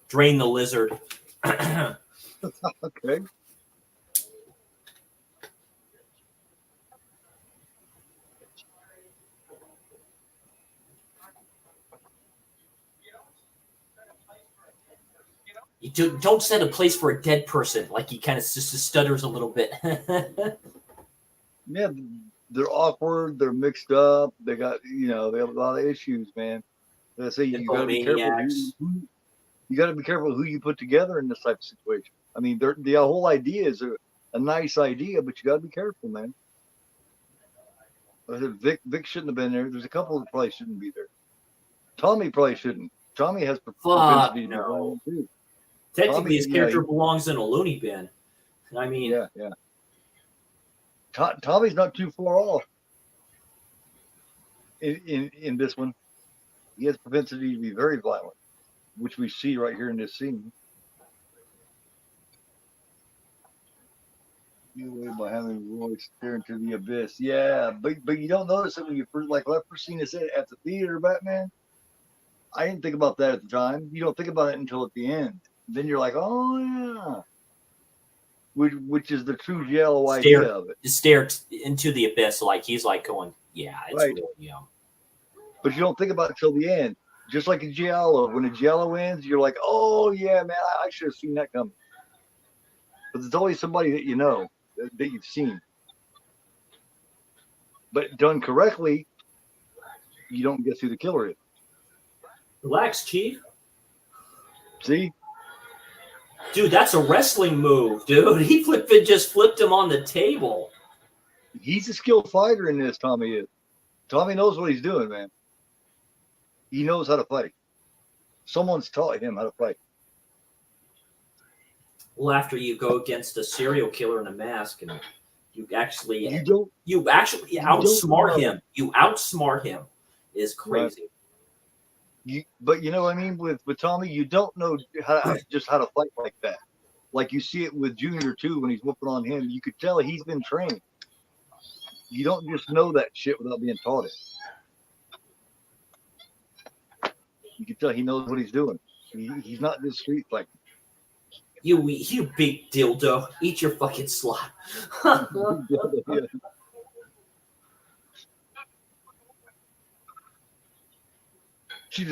drain the lizard. Okay. You don't set a place for a dead person. Like he kind of just stutters a little bit. Yeah, they're awkward. They're mixed up. They have a lot of issues, man. I say you got to be careful. You got to be careful who you put together in this type of situation. I mean, the whole idea is a nice idea, but you got to be careful, man. I said Vic shouldn't have been there. There's a couple that probably shouldn't be there. Tommy probably shouldn't. Tommy has propensity to no. too. Technically, Tommy, his character belongs in a loony bin. I mean, yeah. Tommy's not too far off in this one. He has propensity to be very violent, which we see right here in this scene. You away by having Roy stare into the abyss. Yeah, but you don't notice it when you first when I first seen this at the theater, Batman. I didn't think about that at the time. You don't think about it until at the end. Then you're like, oh yeah. which is the true giallo Stare. idea of it. Just stare into the abyss, like he's like going, yeah, it's Right. real, you know. But you don't think about it till the end. Just like a giallo, when a giallo ends, you're like, oh yeah, man, I should have seen that coming. But there's always somebody that you know that you've seen. But done correctly, you don't guess who the killer is. Relax, Chief. See? Dude, that's a wrestling move, dude. He just flipped him on the table. He's a skilled fighter in this, Tommy is. Tommy knows what he's doing, man. He knows how to fight. Someone's taught him how to fight. Well, after you go against a serial killer in a mask and you actually You outsmart know. him. You outsmart him is crazy. But you know what I mean? With Tommy, you don't know how to fight like that. Like you see it with Junior too when he's whooping on him. You could tell he's been trained. You don't just know that shit without being taught it. You can tell he knows what he's doing. He's not just street fighting. You big dildo. Eat your fucking slot. Yeah. She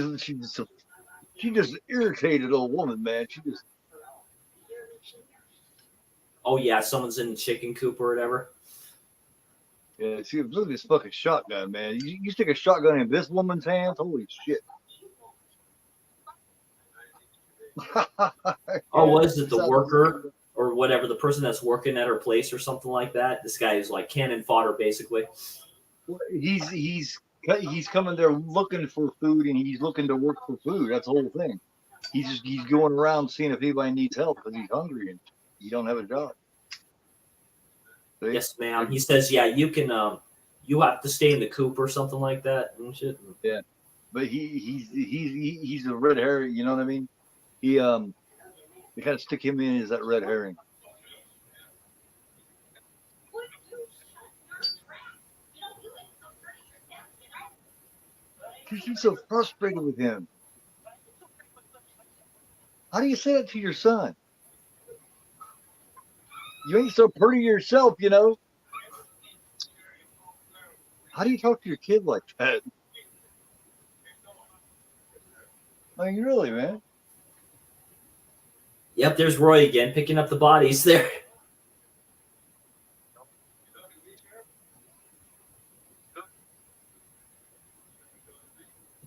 just irritated old woman, man. She just Oh yeah, someone's in the chicken coop or whatever. see look at this fucking shotgun, man. You stick a shotgun in this woman's hands, holy shit. Oh, was it the worker or whatever, the person that's working at her place or something like that? This guy is like cannon fodder, basically. He's coming there looking for food and he's looking to work for food. That's the whole thing. He's going around seeing if anybody needs help because he's hungry and he don't have a job. See? Yes, ma'am. He says, yeah, you can. You have to stay in the coop or something like that and shit. Yeah, but he's a red herring. You know what I mean? They kind of stick him in as that red herring. She's so frustrated with him. How do you say that to your son? You ain't so pretty yourself, you know. How do you talk to your kid like that? I mean, really, man. Yep, there's Roy again, picking up the bodies there. I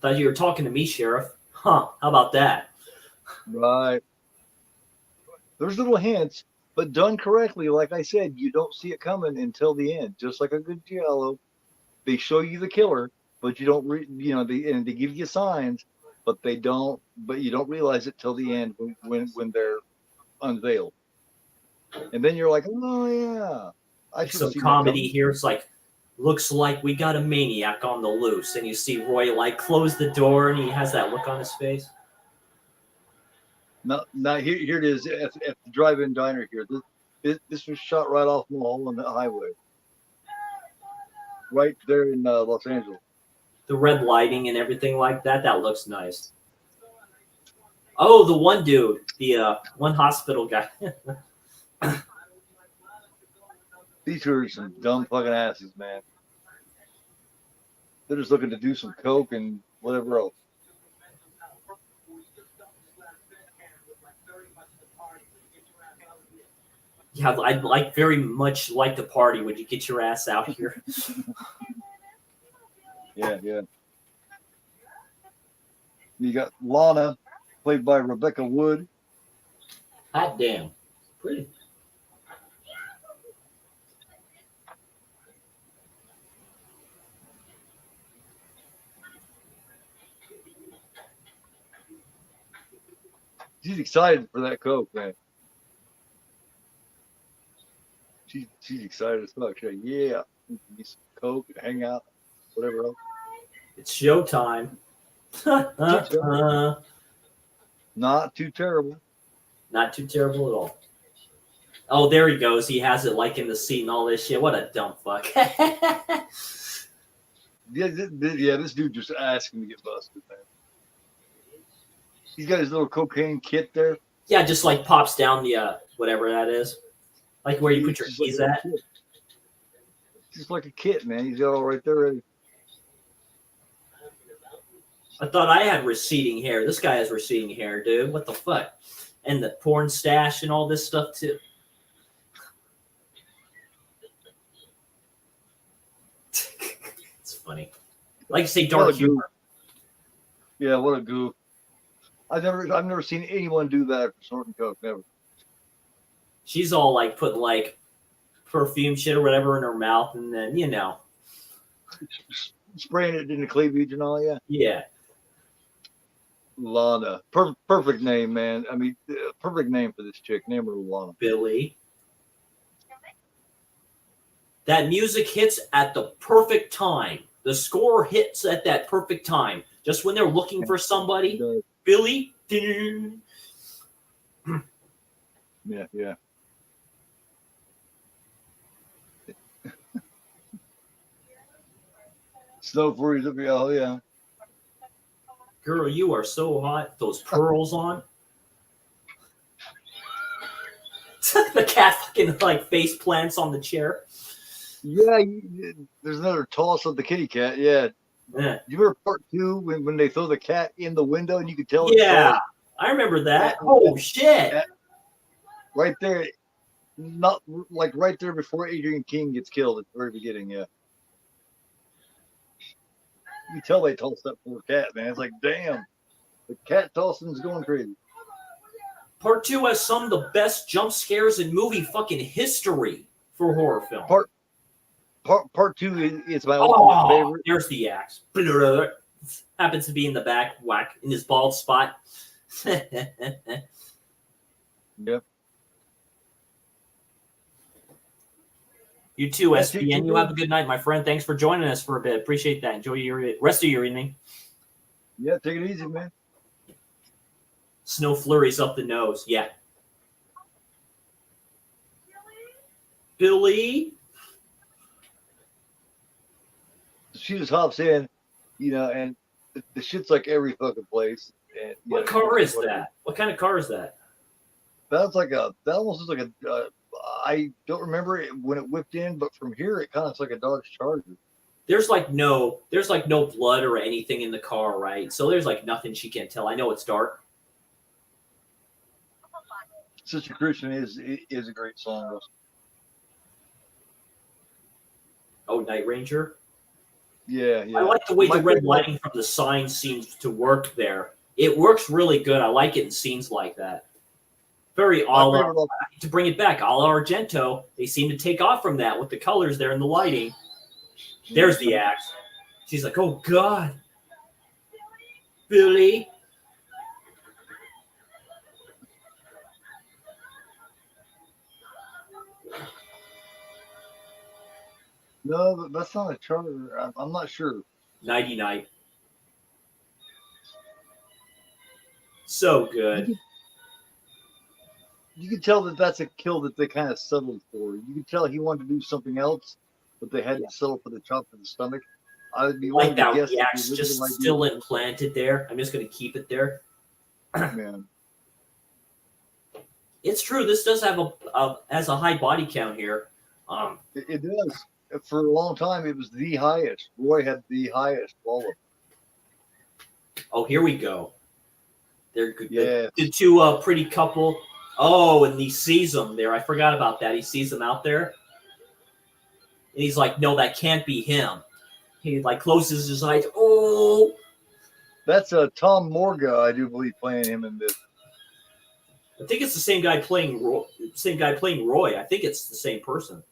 thought you were talking to me, Sheriff. Huh, how about that? Right. There's little hints, but done correctly, like I said, you don't see it coming until the end. Just like a good giallo, they show you the killer, but you don't, they give you signs, but you don't realize it till the end when they're unveiled. And then you're like, oh yeah, I should Some see comedy here. It's like, looks like we got a maniac on the loose, and you see Roy like close the door, and he has that look on his face. Now here it is at the drive-in diner here. This was shot right off Mulholland Highway, right there in Los Angeles. The red lighting and everything like that. That looks nice. Oh, the one dude, the one hospital guy. These two are some dumb fucking asses, man. They're just looking to do some coke and whatever else. Yeah, I'd very much like the party. Would you get your ass out here? Yeah. You got Lana, played by Rebecca Wood. Hot damn. Pretty. She's excited for that coke, man. She's excited as fuck. She's like, yeah, get some coke, hang out, whatever else. It's showtime. Not too terrible. Not too terrible at all. Oh, there he goes. He has it like in the seat and all this shit. What a dumb fuck. Yeah, this dude just asking to get busted, man. He's got his little cocaine kit there. Yeah, just like pops down the whatever that is. Like where you put your keys at. Just like a kit, man. He's got all right there ready. I thought I had receding hair. This guy has receding hair, dude. What the fuck? And the porn stash and all this stuff too. It's funny. Like you say, dark humor. Yeah, what a goof. I've never seen anyone do that for snorting coke. Never. She's all like putting like perfume shit or whatever in her mouth, and then spraying it in the cleavage and all. Yeah. Yeah. Lana, perfect name, man. I mean, perfect name for this chick. Name her Lana. Billy. That music hits at the perfect time. The score hits at that perfect time. Just when they're looking for somebody. Billy. Yeah. Snow Fury's up here. Oh, yeah. Girl, you are so hot. Those pearls on. The cat fucking like face plants on the chair. Yeah, there's another toss of the kitty cat. Yeah. Yeah. You remember part 2 when they throw the cat in the window and you could tell? Yeah, I remember that. Oh shit! Right there, not like right there before Adrian King gets killed at the very beginning. Yeah. You tell they tossed that poor cat, man. It's like, damn, the cat tossing's going crazy. Part 2 has some of the best jump scares in movie fucking history for horror film. Part 2 is my ultimate favorite. There's the axe. Happens to be in the back, whack, in his bald spot. Yep. You too, SPN. You have a good night, my friend. Thanks for joining us for a bit. Appreciate that. Enjoy your rest of your evening. Yeah, take it easy, man. Snow flurries up the nose. Yeah. Billy? She just hops in, and the shit's like every fucking place. And, what car is that? What kind of car is that? That almost looks like a, I don't remember it when it whipped in, but from here it kind of looks like a Dodge Charger. There's like no blood or anything in the car, right? So there's like nothing she can tell. I know it's dark. Sister Christian is a great song. Oh, Night Ranger? Yeah. I like the way the red lighting from the sign seems to work there. It works really good. I like it in scenes like that. Very to bring it back, a la Argento. They seem to take off from that with the colors there and the lighting. There's the axe. She's like, oh, God. Billy. No, that's not a Charger. I'm not sure. Nighty night. So good. You can tell that that's a kill that they kind of settled for. You can tell he wanted to do something else, but they had to settle for the chop to the stomach. I would be like that. To guess the axe just still implanted there. I'm just going to keep it there. Man. It's true. This does have has a high body count here. It does. For a long time, it was the highest. Roy had the highest. All of them. Oh, here we go. They're good. Yeah. The two pretty couple. Oh, and he sees them there. I forgot about that. He sees them out there. And he's like, no, that can't be him. He like closes his eyes. Oh. That's Tom Morga, I do believe, playing him in this. I think it's the same guy playing Roy. I think it's the same person.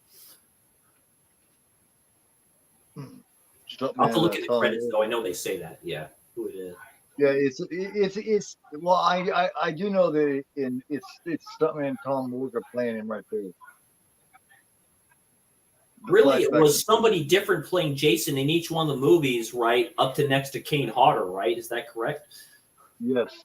I'll have to look at the credits, though. I know they say that. Yeah, who it is. Yeah, it's. Well, I do know that it's stuntman Tom Morga playing him right there. Really, it was somebody different playing Jason in each one of the movies, right? Up to next to Kane Hodder, right? Is that correct? Yes.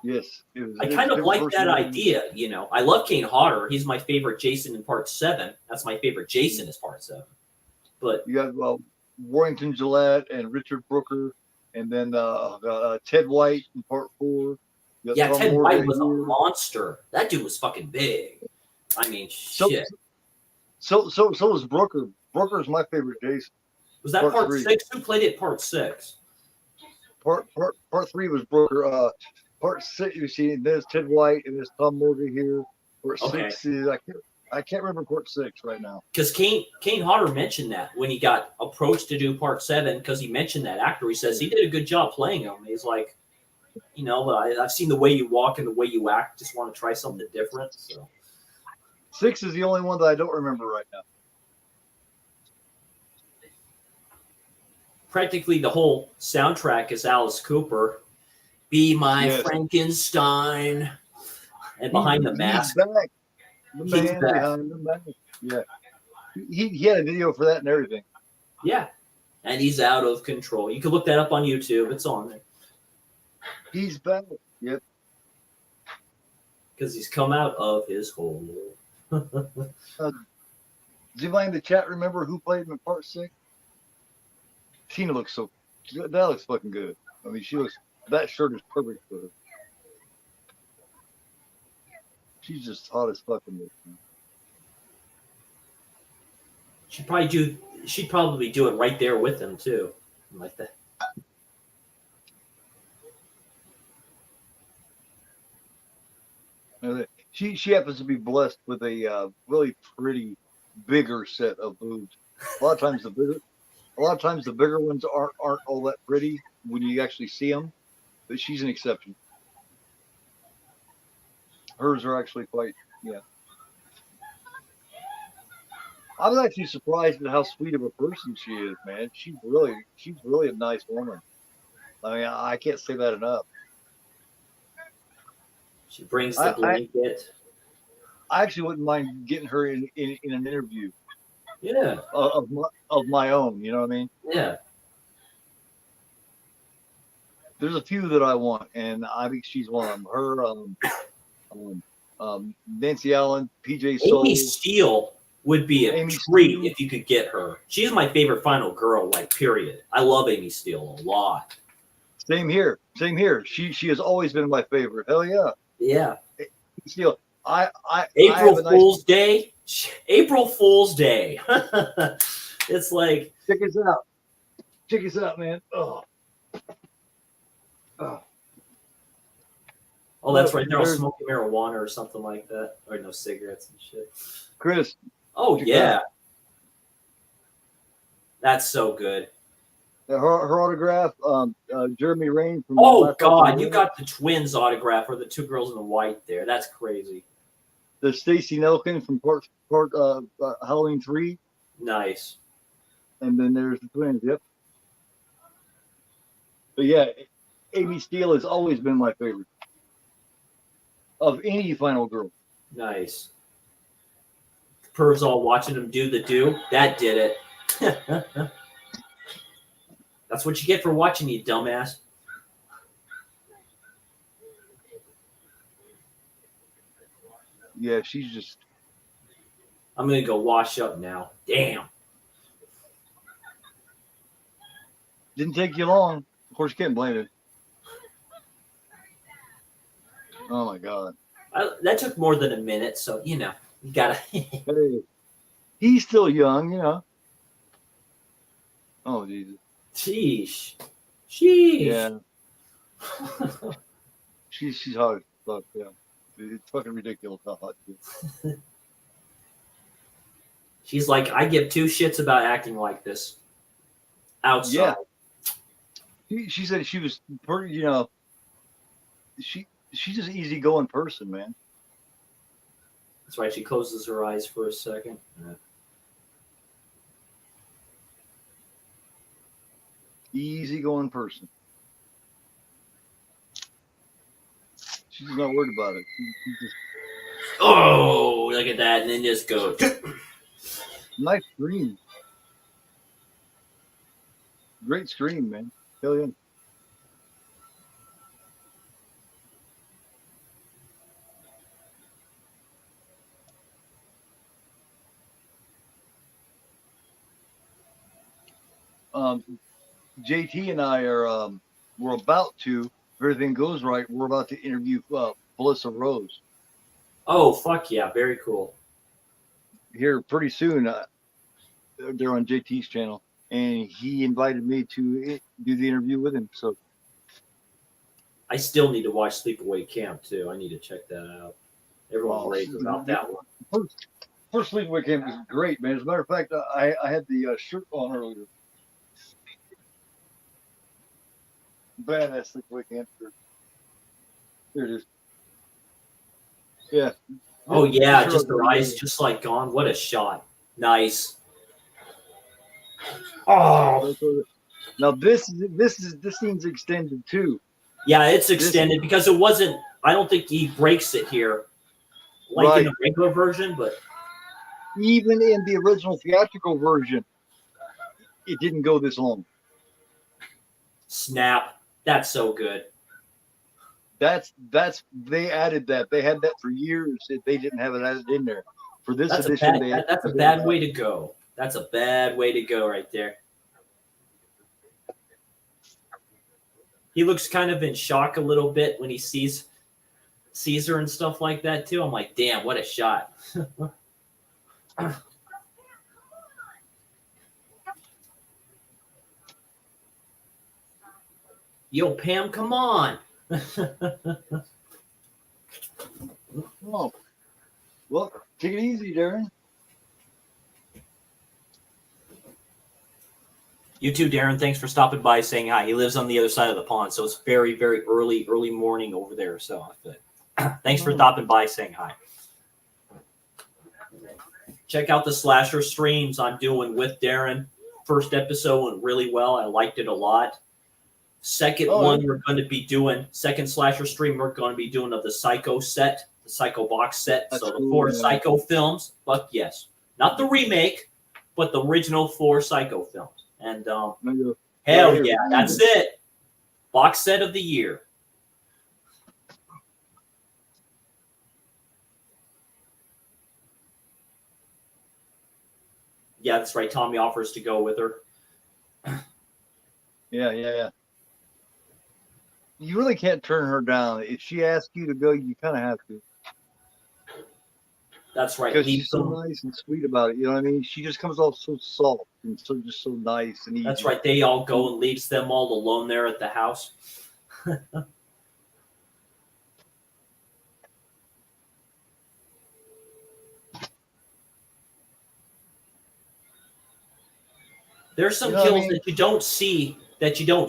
I kind of like that idea, I love Kane Hodder. He's my favorite Jason in Part 7. That's my favorite Jason is Part 7. But you got Warrington Gillette and Richard Brooker, and then Ted White in Part 4. Yeah, Ted White was a monster. That dude was fucking big. I mean, So shit. so was Brooker. Brooker's my favorite Jason. Was that part part three. 6? Who played it part 6? Part 3 was Brooker. Part 6, you see, there's Ted White and there's Tom Morgan here. Part Okay. 6 is I can't remember part 6 right now. Because Kane Hodder mentioned that when he got approached to do part 7, because he mentioned that actor. He says he did a good job playing him. He's like, you know, I've seen the way you walk and the way you act. Just want to try something different. So 6 is the only one that I don't remember right now. practically the whole soundtrack is Alice Cooper. Be my Yes. Frankenstein. And behind the mask. He's back. The He's man back. behind the mask. Yeah. He had a video for that and everything. Yeah. And he's out of control. You can look that up on YouTube. It's on there. He's back. Yep. Because he's come out of his hole. Does anybody in the chat remember who played him in part 6? Tina looks so. That looks fucking good. I mean, she looks. That shirt is perfect for her. She's just hot as fucking this. She'd probably do it right there with him too. Like that. She happens to be blessed with a really pretty bigger set of boobs. A lot of times the bigger ones aren't all that pretty when you actually see them, but she's an exception. Hers are actually quite, yeah. I was actually surprised at how sweet of a person she is, man. She's really a nice woman. I mean, I can't say that enough. She brings the blanket. I actually wouldn't mind getting her in an interview. Yeah. Of my own, you know what I mean? Yeah. There's a few that I want, and I think she's one of them. Her, Nancy Allen, PJ Soul. Amy Steele would be a treat if you could get her. She's my favorite final girl, like, period. I love Amy Steele a lot. Same here. She has always been my favorite. Hell yeah. Yeah. Steele. April Fool's Day. April Fool's Day. It's like, check us out. Check us out, man. Oh, that's right. They're all smoking marijuana or something like that, or no cigarettes and shit. Chris. Oh yeah, that's so good. Her autograph, Jeremy Rain. From oh God, you got the twins autograph or the two girls in the white there. That's crazy. The Stacey Nelkin from part Halloween 3. Nice. And then there's the twins. Yep. But yeah, Amy Steele has always been my favorite of any final girl. Nice. Pervs all watching him do the do. That did it. That's what you get for watching, you dumbass. Yeah, she's just. I'm gonna go wash up now. Damn. Didn't take you long. Of course, you can't blame it. Oh my God. That took more than a minute, so you know you gotta. Hey, he's still young, you know. Oh Jesus. Sheesh. Yeah. she's hot as fuck. Yeah. It's fucking ridiculous how hot she is. She's like, I give two shits about acting like this. Outside. Yeah. She said she was pretty, you know. She's just an easygoing person, man. That's right. She closes her eyes for a second. Yeah. Easygoing person. She's not worried about it. She just. Oh, look at that, and then just go. Nice scream. Great scream, man. Hell yeah. JT and I are we're about to, if everything goes right, we're about to interview Felissa Rose. Oh, fuck yeah. Very cool. here pretty soon. They're on JT's channel, and he invited me to do the interview with him. So I still need to watch Sleepaway Camp too. I need to check that out. Everyone raves about that one. First Sleepaway Camp was great, man. As a matter of fact, I had the shirt on earlier. Badass Sleepaway Camp shirt. There it is. Yeah. Oh yeah, Sure, just her eyes just like gone. What a shot. Nice. Oh now this scene's extended too. yeah, it's extended because it wasn't. I don't think he breaks it here, like Right. in the regular version. But Even in the original theatrical version, it didn't go this long. snap, that's so good. That's they added that. They had that for years. They didn't have it added in there. For this That's edition, that's a bad way to go. That's a bad way to go right there. He looks kind of in shock a little bit when he sees Caesar and stuff like that too. I'm like, damn, what a shot. Yo, Pam, come on. Oh, well, take it easy, Darren. You too, Darren. Thanks for stopping by, saying hi. He lives on the other side of the pond, so it's very, very early morning over there. So thanks for stopping by, saying hi. Check out the slasher streams I'm doing with Darren. First episode went really well. I liked it a lot. Second we're going to be doing, second slasher stream we're going to be doing of the Psycho set, the Psycho box set. That's so the cool, 4 man. Psycho films, but yes, not the remake, but the original 4 Psycho films. And hell yeah, that's it. Box set of the year. Yeah, that's right. Tommy offers to go with her. Yeah. You really can't turn her down. If she asks you to go, you kind of have to. That's right. Because Leave she's so them. nice and sweet about it. You know what I mean? She just comes off so soft and so just so nice and easy. That's right. They all go and leaves them all alone there at the house. There's some You know what I kills mean? that you don't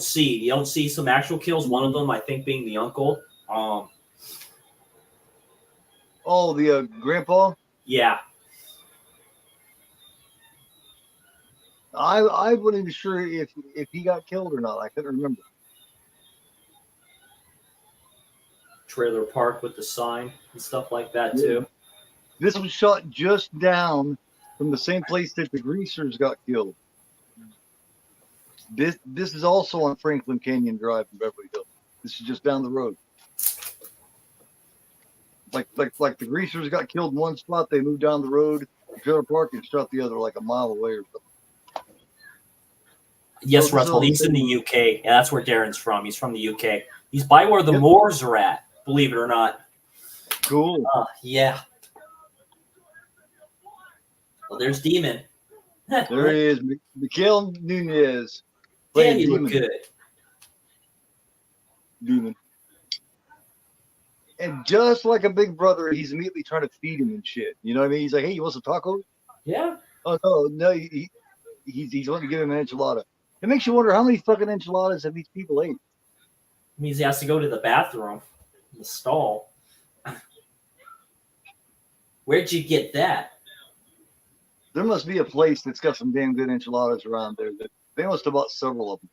see. You don't see some actual kills. One of them, I think, being the uncle. Oh, the grandpa? Yeah. I wasn't even sure if he got killed or not. I couldn't remember. Trailer park with the sign and stuff like that too. This was shot just down from the same place that the greasers got killed. This is also on Franklin Canyon Drive in Beverly Hills. This is just down the road. Like the greasers got killed in one spot, they moved down the road, trailer park, and shot the other like a mile away or something. Yes, So Russell. He's in the UK. Yeah, that's where Darren's from. He's from the UK. He's by where the Moors are at, believe it or not. Cool. Yeah. Well, there's Demon. There he is, Miguel Nunez. Damn, Playing you look Demon. good. Demon. And just like a big brother, he's immediately trying to feed him and shit. You know what I mean? He's like, "Hey, you want some tacos?" Yeah. Oh no, he's wanting to give him an enchilada. It makes you wonder how many fucking enchiladas have these people ate. Means he has to go to the bathroom, the stall. Where'd you get that? There must be a place that's got some damn good enchiladas around there. That they must have bought several of them.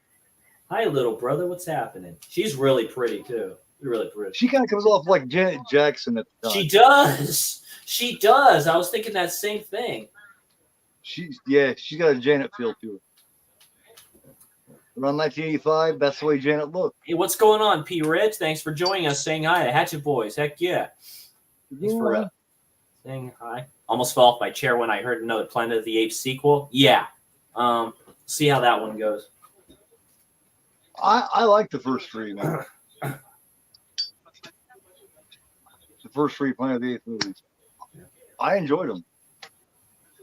Hi, little brother. What's happening? She's really pretty too. Really pretty. She kind of comes off like Janet Jackson at the time. She does. She does. I was thinking that same thing. She's got a Janet feel to her. Around 1985, that's the way Janet looked. Hey, what's going on, P. Rich? Thanks for joining us. Saying hi, Hatchet Boys. Heck yeah. Thanks for saying hi. Almost fell off my chair when I heard another Planet of the Apes sequel. Yeah. See how that one goes. I like the first three, man. The first three Planet of the Apes movies. I enjoyed them.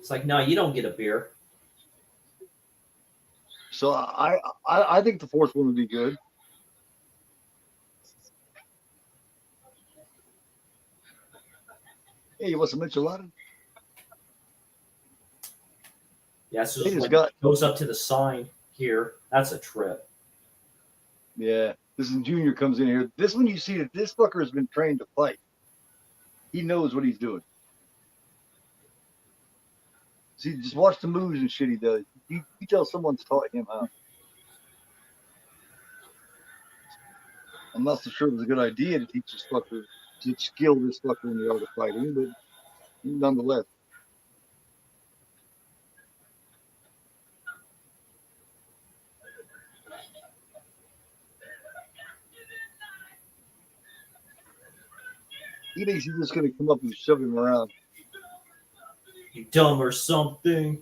It's like, no, you don't get a beer. So I think the fourth one would be good. Hey, you want some enchilada? Yeah, so They just just when got it goes up to the sign here. That's a trip. yeah. This is Junior comes in here. This one you see that this fucker has been trained to fight. He knows what he's doing. See, just watch the moves and shit he does. You tell someone's taught him how. I'm not so sure it was a good idea to teach this fucker to skill this fucker in the art of fighting, but nonetheless. He thinks he's just gonna come up and shove him around. You dumb or something.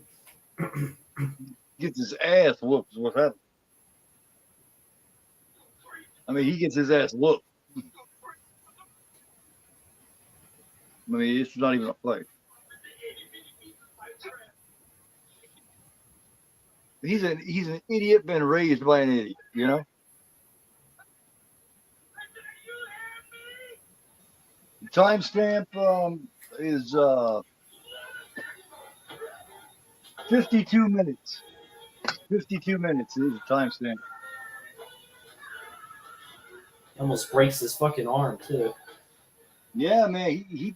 Gets his ass whooped is what happened. I mean, he gets his ass whooped. I mean, it's not even a fight. He's an idiot been raised by an idiot, you know? The timestamp is 52 minutes. 52 minutes is the timestamp. Almost breaks his fucking arm too. Yeah, man, he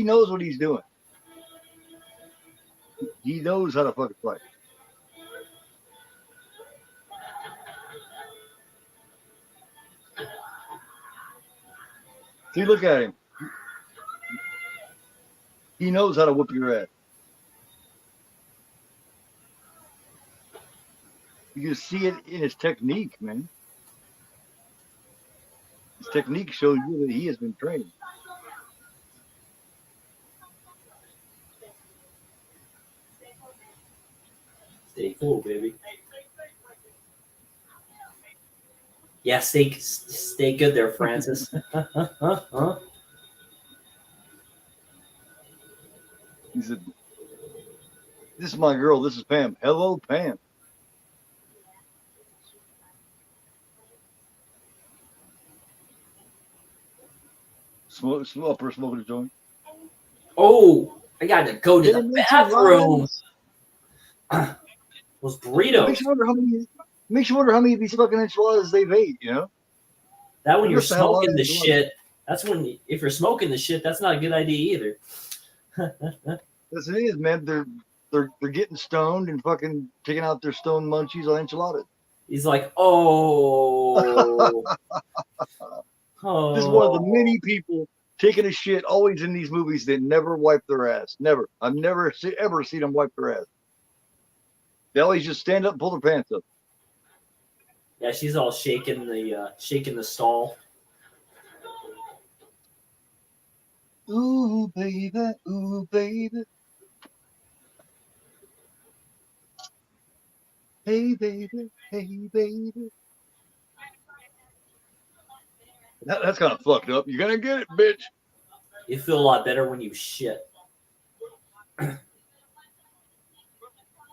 knows what he's doing. He knows how to fucking fight. See, look at him. He knows how to whoop your ass. You can see it in his technique, man. His technique shows you that he has been trained. Stay cool, baby. Yeah, stay good there, Francis. He said, "This is my girl. This is Pam. Hello, Pam." Smoking a joint. Oh, I gotta go to the Makes bathroom. Those burritos. you wonder how many of these fucking enchiladas they've ate. You know. That when They you're must have had a lot smoking of the enchiladas. shit. That's when if you're smoking the shit, that's not a good idea either. Yes, it is, man. They're getting stoned and fucking taking out their stone munchies on enchiladas. He's like, oh, oh. This is one of the many people taking a shit always in these movies that never wipe their ass. Never. I've never ever seen them wipe their ass. They always just stand up and pull their pants up. Yeah, she's all shaking the stall. Ooh, baby. Ooh, baby. Hey, baby. Hey, baby. That's kind of fucked up. You're going to get it, bitch. You feel a lot better when you shit.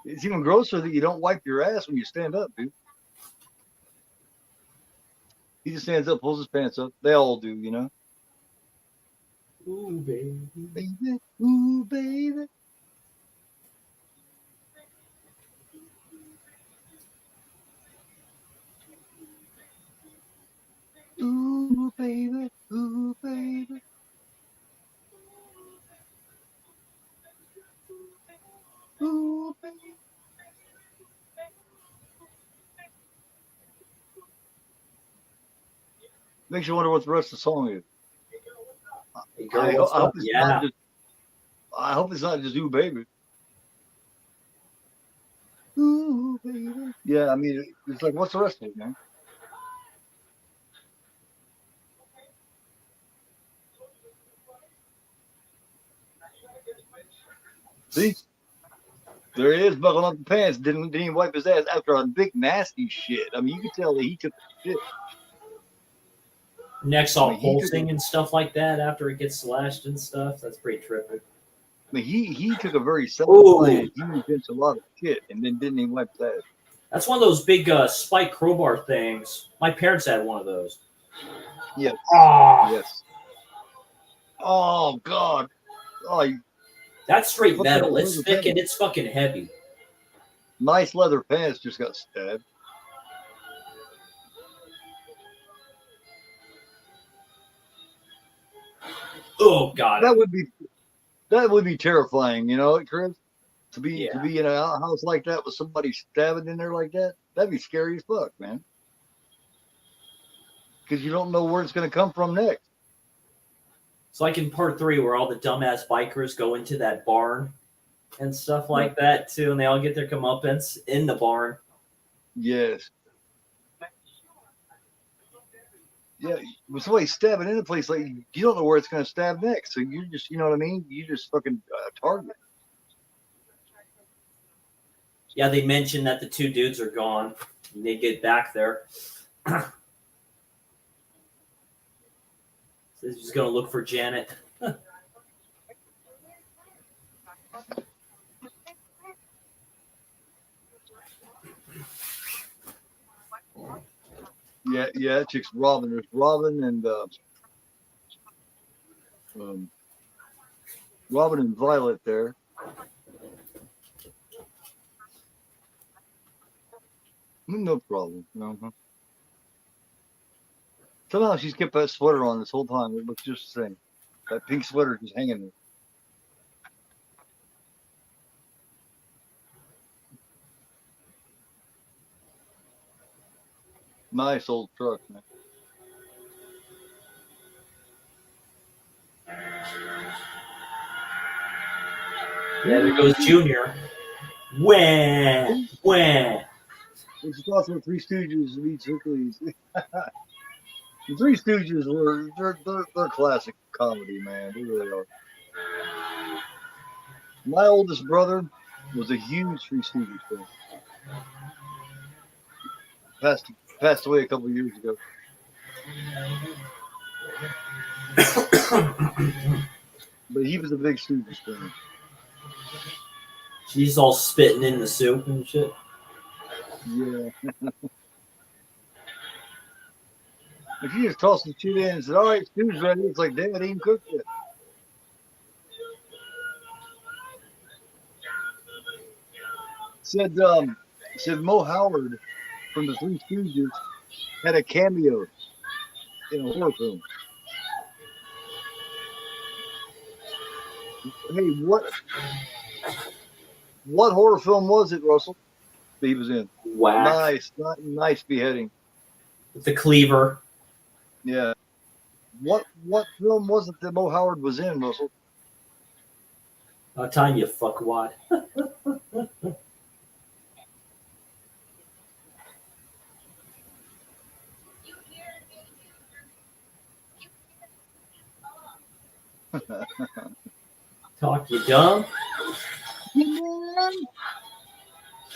It's even grosser that you don't wipe your ass when you stand up, dude. He just stands up, pulls his pants up. They all do, you know? Ooh, baby. Baby, ooh, baby. Ooh, baby, ooh, baby. Ooh, baby. Makes you wonder what the rest of the song is. Hey, girl, what's up? Yeah. I hope it's not just ooh, baby. Ooh, baby. Yeah, I mean, it's like, what's the rest of it, man? See? There he is, buckling up the pants. Didn't even wipe his ass after a big nasty shit. I mean, you could tell that he took the shit. Neck's all I mean, he pulsing and stuff like that after it gets slashed and stuff. That's pretty terrific. I mean, he took a very Ooh. self-reliant, huge enchilada shit, and then didn't even wipe that. That's one of those big spike crowbar things. My parents had one of those. Yes. Ah, Yes. Oh God. Oh, that's straight Fucking metal. It's leather thick pants. and it's fucking heavy. nice leather pants just got stabbed. Oh god. That would be terrifying, you know, Chris. To be Yeah. in a house like that with somebody stabbing in there like that, that'd be scary as fuck, man. Because you don't know where it's going to come from next. It's like in part 3 where all the dumbass bikers go into that barn and stuff like that too, and they all get their comeuppance in the barn. Yes. Yeah, with somebody stabbing in a place, like you don't know where it's going to stab next, so you just, you know what I mean? You just fucking target. Yeah, they mentioned that the 2 dudes are gone. And they get back there. So he's just gonna look for Janet. Yeah, that chick's Robin. There's Robin and Robin and Violet there. No problem. No. Somehow she's kept that sweater on this whole time. It looks just the same. That pink sweater just hanging there. Nice old truck, man. Yeah, there goes Junior. Wah! It's also Three Stooges of each Hercules. The Three Stooges they're classic comedy, man. They really are. My oldest brother was a huge Three Stooges fan. Passed away a couple of years ago. But he was a big Stooges fan. She's all spitting in the soup and shit. Yeah. If you just toss the shit in and said, all right, stew's ready, it's like, damn, it ain't cooked yet. Said Mo Howard from the Three Stooges had a cameo in a horror film. Hey, what horror film was it, Russell, that he was in? Whack. Nice beheading. With the cleaver. Yeah. What film was it that Mo Howard was in, Russell? I'll tell you, fuckwad. Talk you dumb.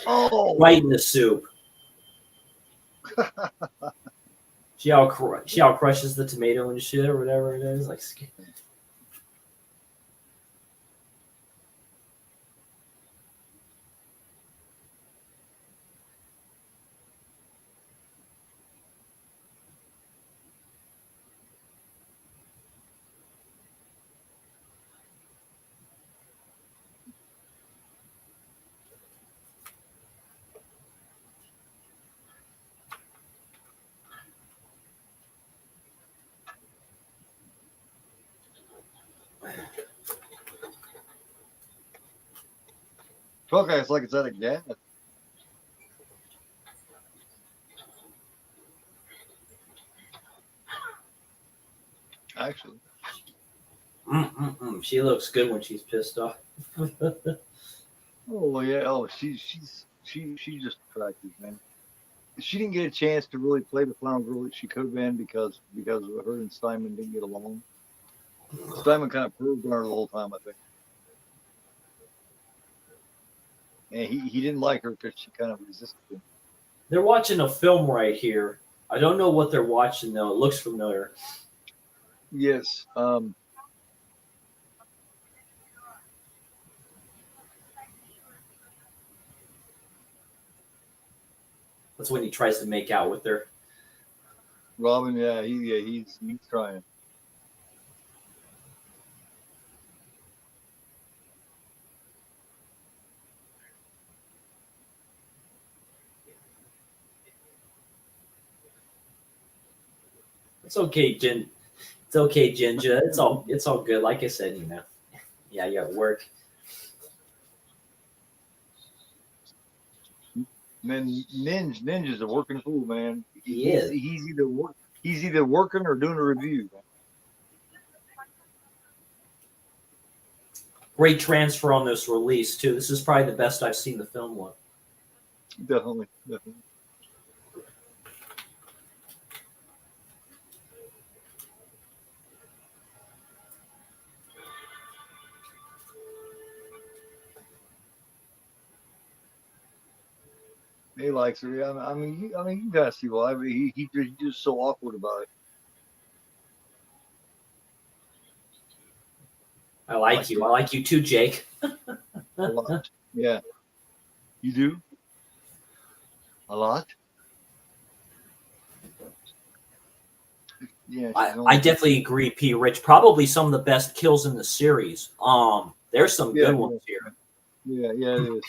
Oh, Right in the soup. She how crushes the tomato and shit or whatever it is. Like, truck acts like it's out of gas. Actually. She looks good when she's pissed off. Oh yeah. Oh, she's just attractive, man. She didn't get a chance to really play the final girl that she could have been because her and Simon didn't get along. Simon kind of proved on her the whole time, I think. And he didn't like her because she kind of resisted him. They're watching a film right here. I don't know what they're watching though. It looks familiar. Yes. That's when he tries to make out with her. Robin, he's trying. It's okay, Jin. It's okay, Jinja. It's all good. Like I said, yeah, you're at work. Man, Ninja's a working fool, man. He is. He's either working or doing a review. Great transfer on this release too. This is probably the best I've seen the film look. Definitely. He likes her. Yeah, I mean, you guys see why. I mean, he's just so awkward about it. I like you. I like you too, Jake. A lot. Yeah. You do? A lot? Yeah. I definitely agree, P. Rich. Probably some of the best kills in the series. There's some good ones here. Yeah, it is.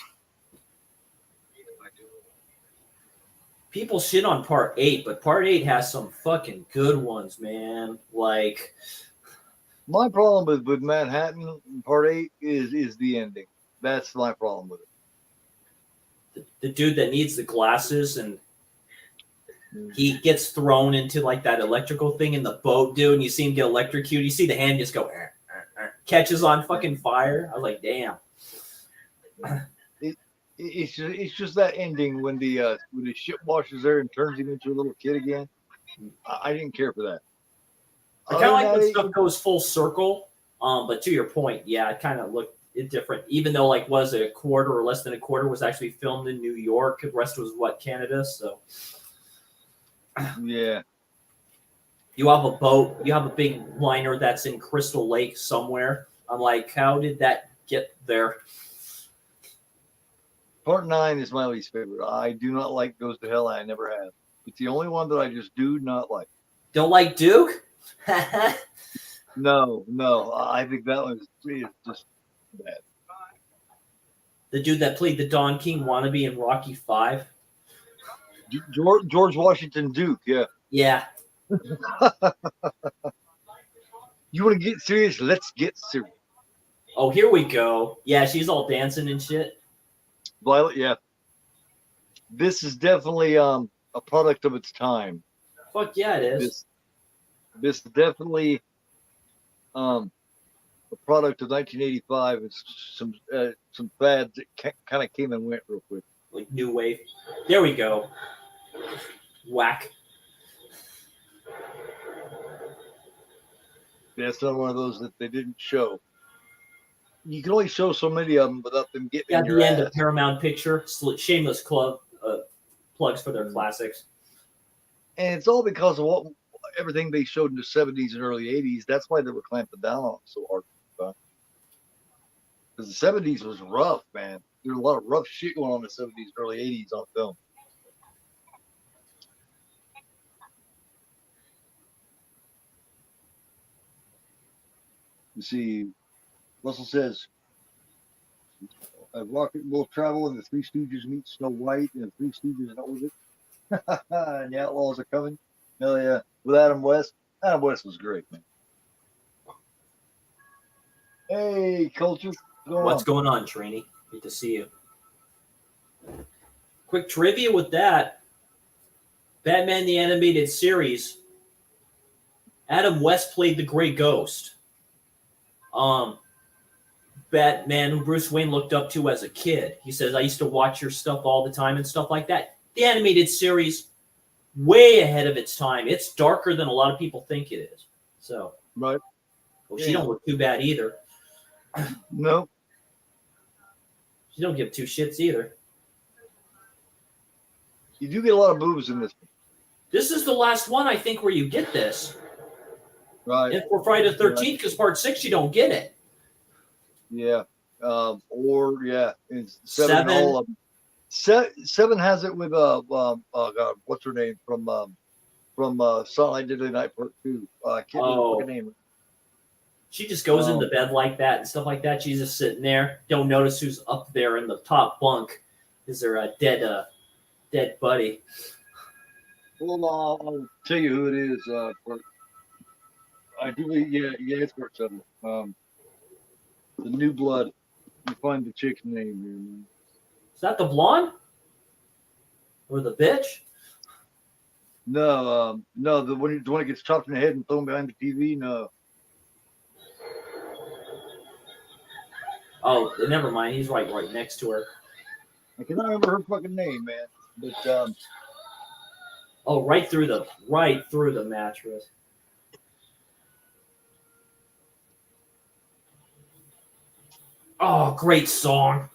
People shit on part 8, but part 8 has some fucking good ones, man. Like, my problem with Manhattan Part 8 is the ending. That's my problem with it. The dude that needs the glasses and he gets thrown into like that electrical thing in the boat, dude, and you see him get electrocuted. You see the hand just go, catches on fucking fire. I was like, damn. It's just that ending when the ship washes there and turns him into a little kid again. I didn't care for that. I kind of like when stuff goes full circle. But to your point, yeah, it kind of looked different. Even though, like, was it a quarter or less than a quarter was actually filmed in New York. The rest was Canada. So yeah, you have a boat. You have a big liner that's in Crystal Lake somewhere. I'm like, how did that get there? Part 9 is my least favorite. I do not like Goes to Hell. I never have. It's the only one that I just do not like. Don't like Duke? No. I think that one is just bad. The dude that played the Don King wannabe in Rocky 5? George Washington Duke, yeah. Yeah. You want to get serious? Let's get serious. Oh, here we go. Yeah, she's all dancing and shit. Violet, yeah. This is definitely a product of its time. Fuck yeah, it is. This is definitely a product of 1985. It's some fads that kind of came and went real quick. Like new wave. There we go. Whack. Yeah, it's not one of those that they didn't show. You can only show so many of them without them getting in your At the end ass. of Paramount Picture, shameless club plugs for their classics. And it's all because of everything they showed in the 70s and early 80s. That's why they were clamping down on it so hard. Because the 70s was rough, man. There was a lot of rough shit going on in the 70s, early 80s on film. You see, Russell says, Rocket will travel and the Three Stooges meet Snow White and the Three Stooges know it. And the Outlaws are coming. Hell yeah. With Adam West. Adam West was great, man. Hey, Culture. What's going on, Trini? Good to see you. Quick trivia with that. Batman the Animated Series. Adam West played the Grey Ghost. Batman, who Bruce Wayne looked up to as a kid. He says, I used to watch your stuff all the time and stuff like that. The animated series, way ahead of its time. It's darker than a lot of people think it is. So, right. Well, she don't look too bad either. No. She don't give two shits either. You do get a lot of boobs in this. This is the last one, I think, where you get this. Right. And for Friday the 13th, because part 6, you don't get it. Yeah. It's seven. Seven has it with oh God, what's her name from Silent Night Deadly Night Part 2. I can't remember the name. She just goes into bed like that and stuff like that. She's just sitting there. Don't notice who's up there in the top bunk. Is there a dead buddy? Well, I'll tell you who it is. I do. Yeah, it's Part 7. The New Blood. You find the chick's name here, man. Is that the blonde or the bitch? No, the one that gets chopped in the head and thrown behind the TV. No. Oh, never mind. He's right next to her. I cannot remember her fucking name, man. But oh, right through the mattress. Oh, great song.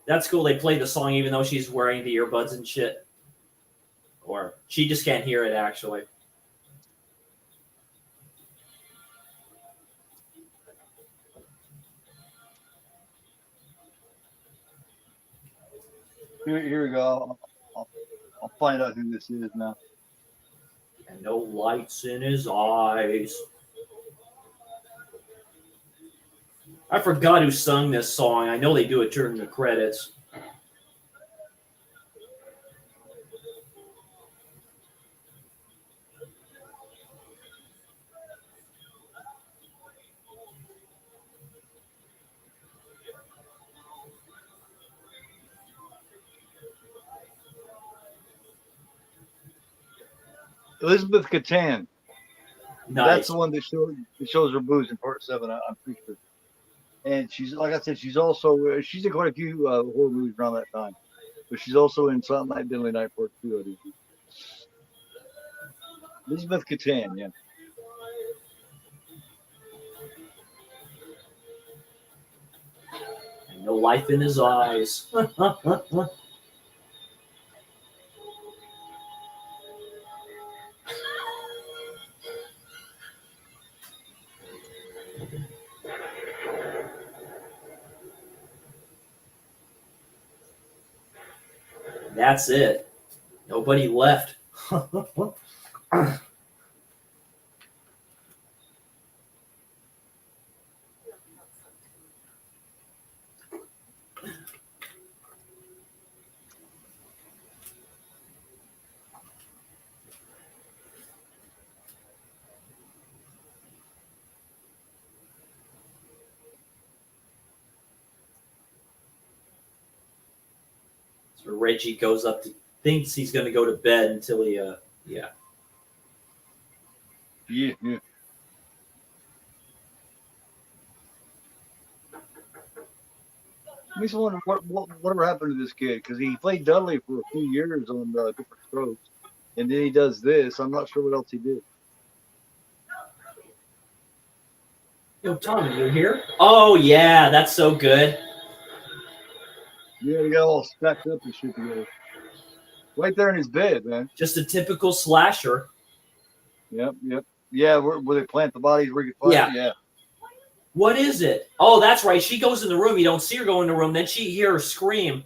That's cool. They play the song even though she's wearing the earbuds and shit. Or she just can't hear it, actually. Here we go. I'll find out who this is now. And no lights in his eyes. I forgot who sung this song. I know they do it during the credits. Elizabeth Catan. Nice. That's the one that shows her boobs in Part 7. I'm pretty sure. And she's, like I said, she's in quite a few horror movies around that time. But she's also in Silent Night Deadly Night Part 2. I think. Elizabeth Catan, yeah. And no life in his eyes. That's it. Nobody left. So Reggie goes up to thinks he's going to go to bed until he Yeah. I just wonder whatever happened to this kid, because he played Dudley for a few years on Different Strokes, and then he does this. I'm not sure what else he did. Yo, Tommy, you here? Oh yeah, that's so good. Yeah, he got all stacked up and shit together. Right there in his bed, man. Just a typical slasher. Yep. Yeah, where they plant the bodies where you can find Yeah. What is it? Oh, that's right. She goes in the room. You don't see her go in the room. Then she hear her scream.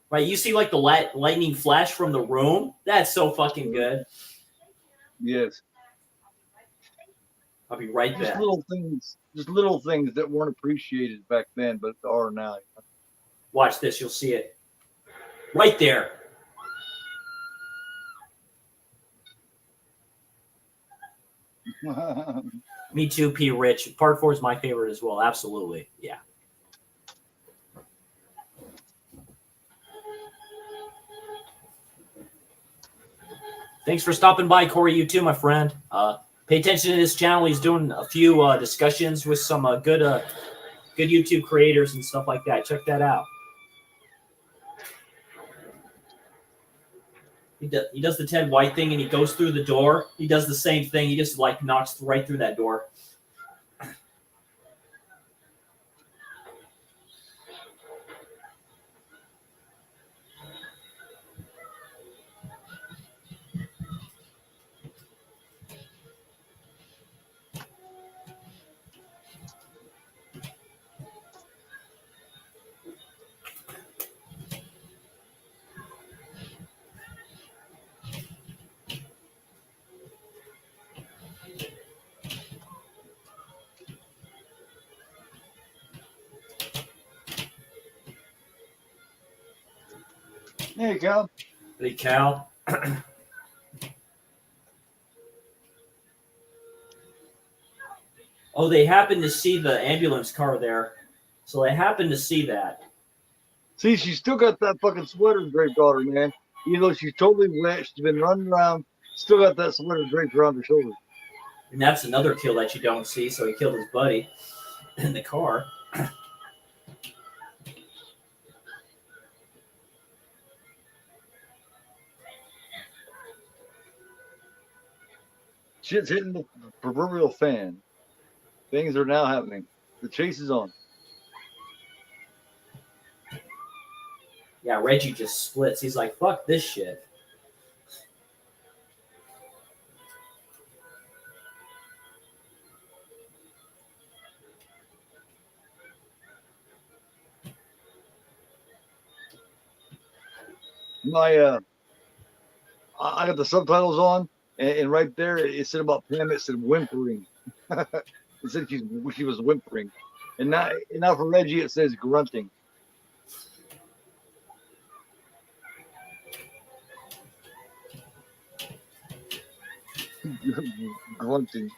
Right? You see like the lightning flash from the room. That's so fucking good. Yes. I'll be right back. Just little things that weren't appreciated back then, but are now. Watch this. You'll see it. Right there. Me too, P. Rich. Part 4 is my favorite as well. Absolutely. Yeah. Thanks for stopping by, Corey. You too, my friend. Pay attention to this channel. He's doing a few discussions with some good YouTube creators and stuff like that. Check that out. He does the Ted White thing and he goes through the door. He does the same thing. He just like knocks right through that door. Hey, Cal. Hey, Cal. Oh, they happened to see the ambulance car there. So they happened to see that. See, she's still got that fucking sweater draped on her, man. Even though she's totally wet, she's been running around, still got that sweater draped around her shoulders. And that's another kill that you don't see. So he killed his buddy in the car. Shit's hitting the proverbial fan. Things are now happening. The chase is on. Yeah, Reggie just splits. He's like, fuck this shit. My I got the subtitles on, and right there it said about Pam. It said whimpering. It said she was whimpering, and now for Reggie it says grunting. Grunting.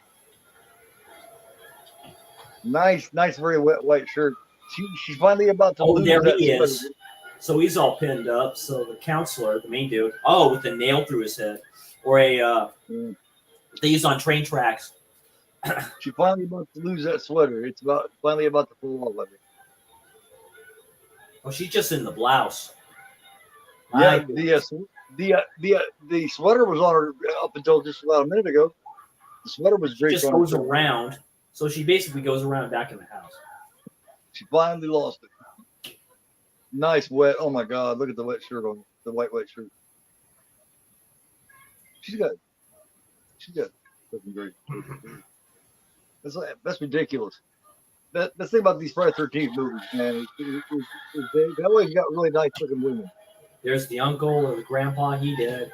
Nice, very wet white shirt. She's finally about to Oh, lose there that he sweater. is. So he's all pinned up. So the counselor, the main dude, with a nail through his head, or they use on train tracks. She finally about to lose that sweater. It's finally about to fall off of it. Oh, she's just in the blouse. Yeah, Nice. the sweater was on her up until just about a minute ago. The sweater was She draped just on her. goes around. So she basically goes around back in the house. She finally lost it. Nice wet. Oh my God! Look at the wet shirt on the white shirt. She's got fucking great. That's ridiculous. That's the thing about these Friday 13th movies, man. They always got really nice looking women. There's the uncle or the grandpa. He did.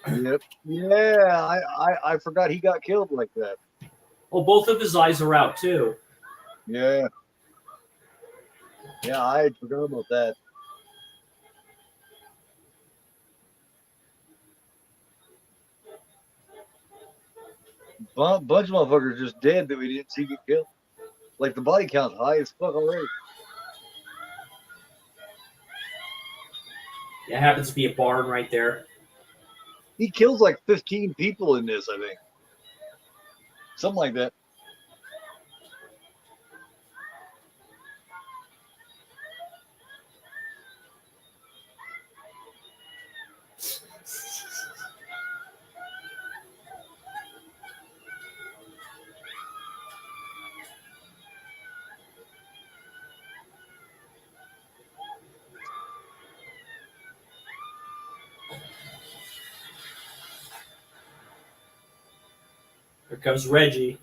Yep. Yeah, I forgot he got killed like that. Oh, both of his eyes are out too. Yeah. Yeah, I had forgot about that. Bunch of motherfuckers just dead that we didn't see get killed. Like the body count's high as fuck already. Yeah, happens to be a barn right there. He kills like 15 people in this, I think. Something like that. Here comes Reggie.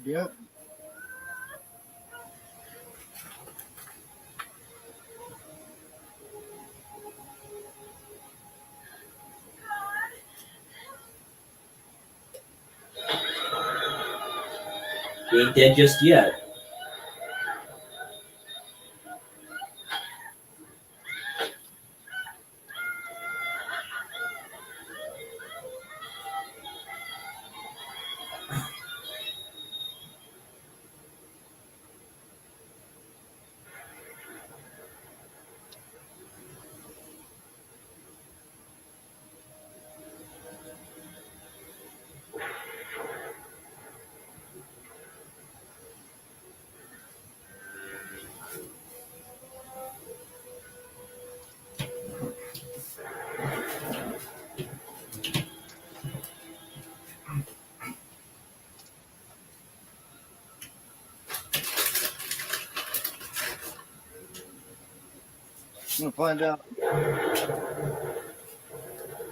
Yep. He ain't dead just yet. I'm gonna find out.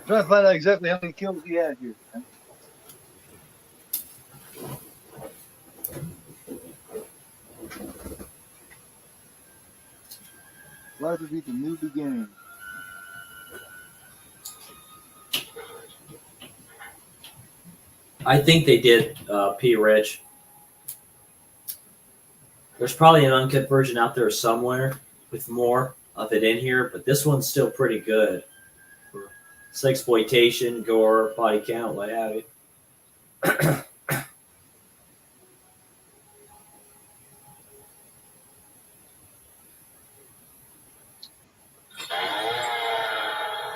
Trying to find out exactly how many kills he had here. Man. Life would be the new beginning. I think they did, P. Rich. There's probably an uncut version out there somewhere with more of it in here, but this one's still pretty good. It's exploitation, gore, body count, what have you.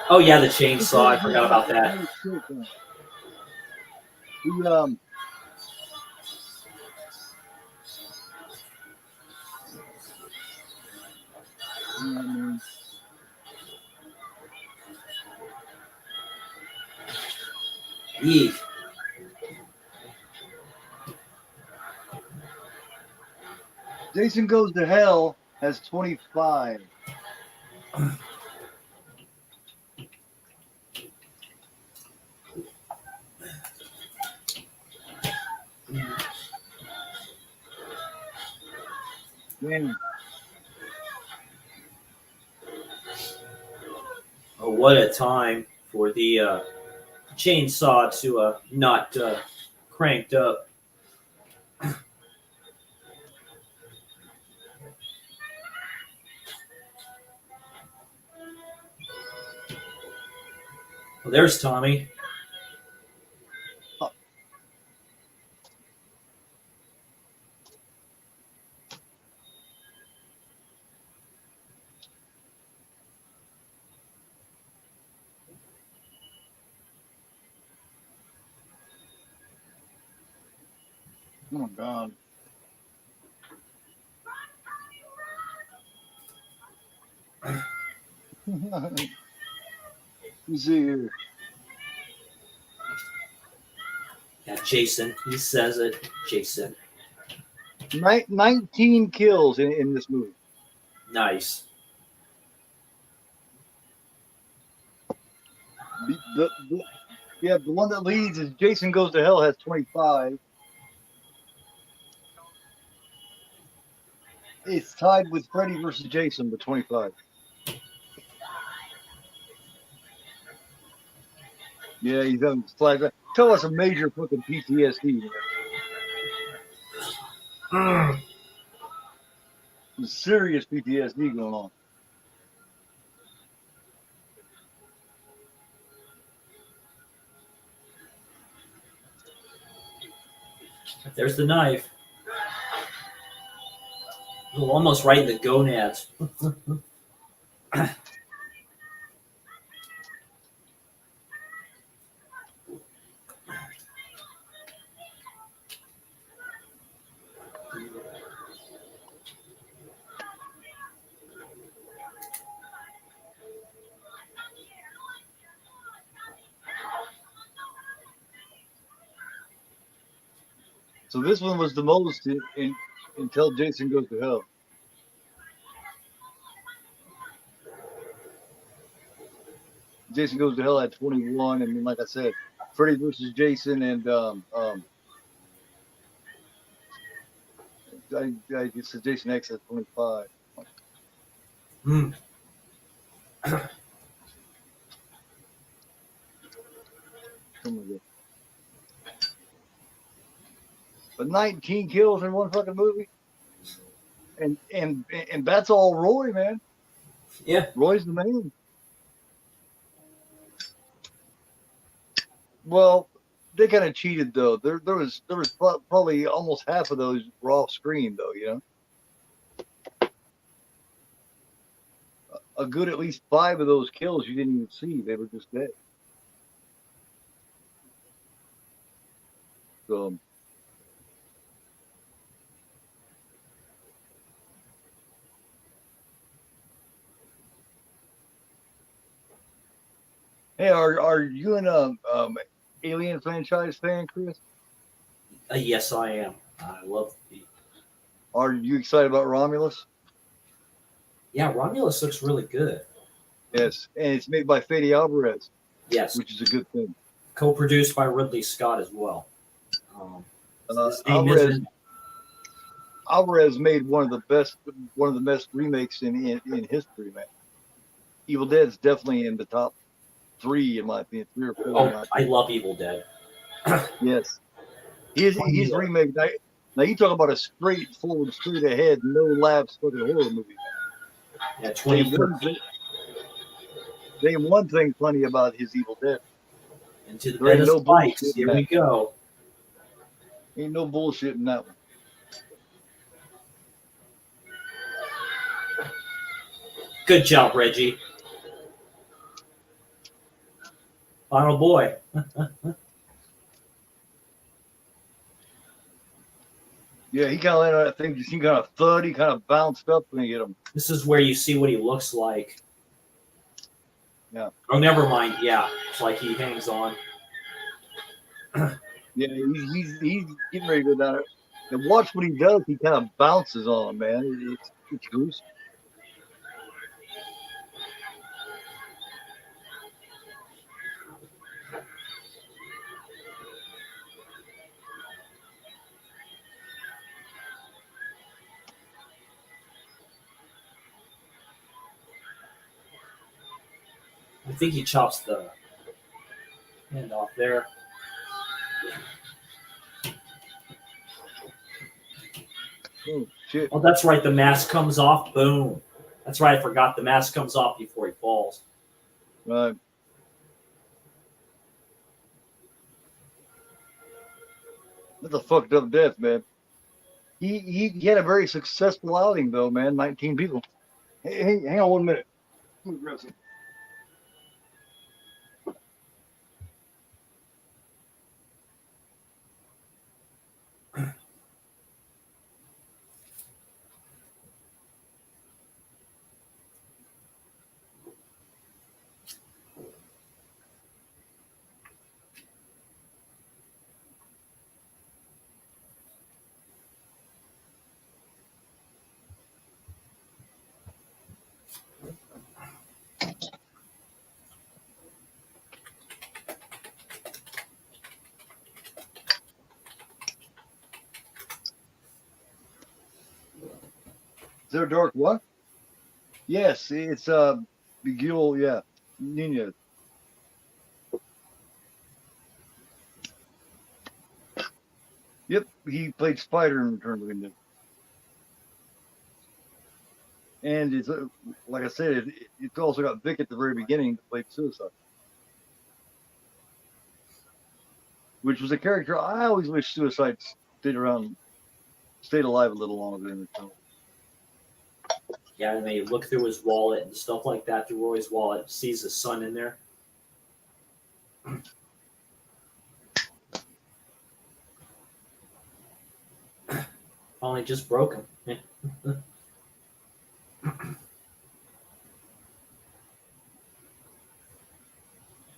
Oh yeah, the chainsaw. I forgot about that. He, Eek. Jason Goes to Hell has 25. Man, Oh, what a time for the chainsaw to not cranked up. Well, there's Tommy. oh my God. You see here. Yeah, Jason. He says it. Jason. 19 kills in this movie. Nice. The one that leads is Jason Goes to Hell has 25. It's tied with Freddy versus Jason with 25. Yeah, he's having flashback. Tell us a major fucking PTSD. Some serious PTSD going on. There's the knife. Oh, almost right in the gonads. So this one was the most until Jason Goes to Hell. Jason Goes to Hell at 21, and then, like I said, Freddy versus Jason and I said Jason X at 25. Hmm. But 19 kills in one fucking movie, and that's all Roy, man. Yeah. Roy's the man. Well, they kind of cheated though. There was probably almost half of those were off screen though. You know, a good at least 5 of those kills you didn't even see. They were just dead. So. Hey, are you an Alien franchise fan, Chris? Yes, I am. I love the. Are you excited about Romulus? Yeah, Romulus looks really good. Yes, and it's made by Fede Alvarez, Yes, which is a good thing. co-produced by Ridley Scott as well. His name Alvarez isn't. Alvarez made one of the best remakes in history, man. Evil Dead's definitely in the top 3 in my opinion, 3 or 4 in my Oh, I opinion. love Evil Dead. Yes, he's remake. Now you talk about a straightforward, straight ahead, no laughs fucking horror movie. Yeah, Name 2013. one thing funny about his Evil Dead. Into the There Bed ain't of no Spikes. bullshit in Here that. we go. Ain't no bullshit in that one. Good job, Reggie. Final boy. Yeah, he kind of landed on that thing. He kind of thud. He kind of bounced up and he hit him. This is where you see what he looks like. Yeah. Oh, never mind. Yeah, it's like he hangs on. Yeah, he's getting ready to go down it. And watch what he does. He kind of bounces on him, man. It's goose. I think he chops the hand off there. Oh shit! Oh, that's right. The mask comes off. Boom. That's right. I forgot the mask comes off before he falls. Right. That's a fucked up death, man. He had a very successful outing though, man. 19 people. Hey, hang on 1 minute. Let me grab some. Is there a dark what? Yes, it's Miguel. Yeah, Nunez. Yep, he played Spider in Return of the Ninja. And it's like I said, it's also got Vic at the very beginning that played Suicide, which was a character I always wish Suicide stayed alive a little longer in the film. Yeah, and they look through his wallet and stuff like that through Roy's wallet, sees his son in there. Finally just broke him.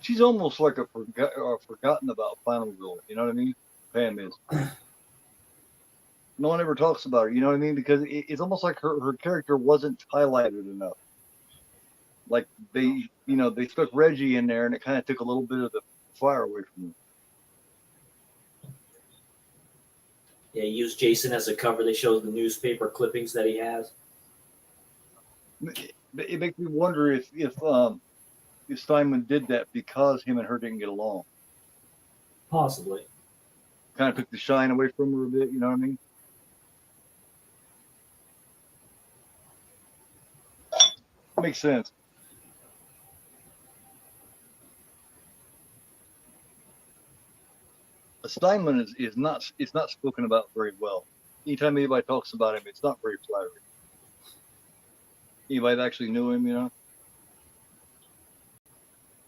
She's almost like a forgotten about final girl. You know what I mean? Pam is. No one ever talks about her. You know what I mean? Because it's almost like her character wasn't highlighted enough. Like they stuck Reggie in there, and it kind of took a little bit of the fire away from him. Yeah, he used Jason as a cover. They show the newspaper clippings that he has. It makes me wonder if Steinman did that because him and her didn't get along. Possibly. Kind of took the shine away from her a bit. You know what I mean? Makes sense. Steinman is not spoken about very well. Anytime anybody talks about him, it's not very flattering. Anybody that actually knew him,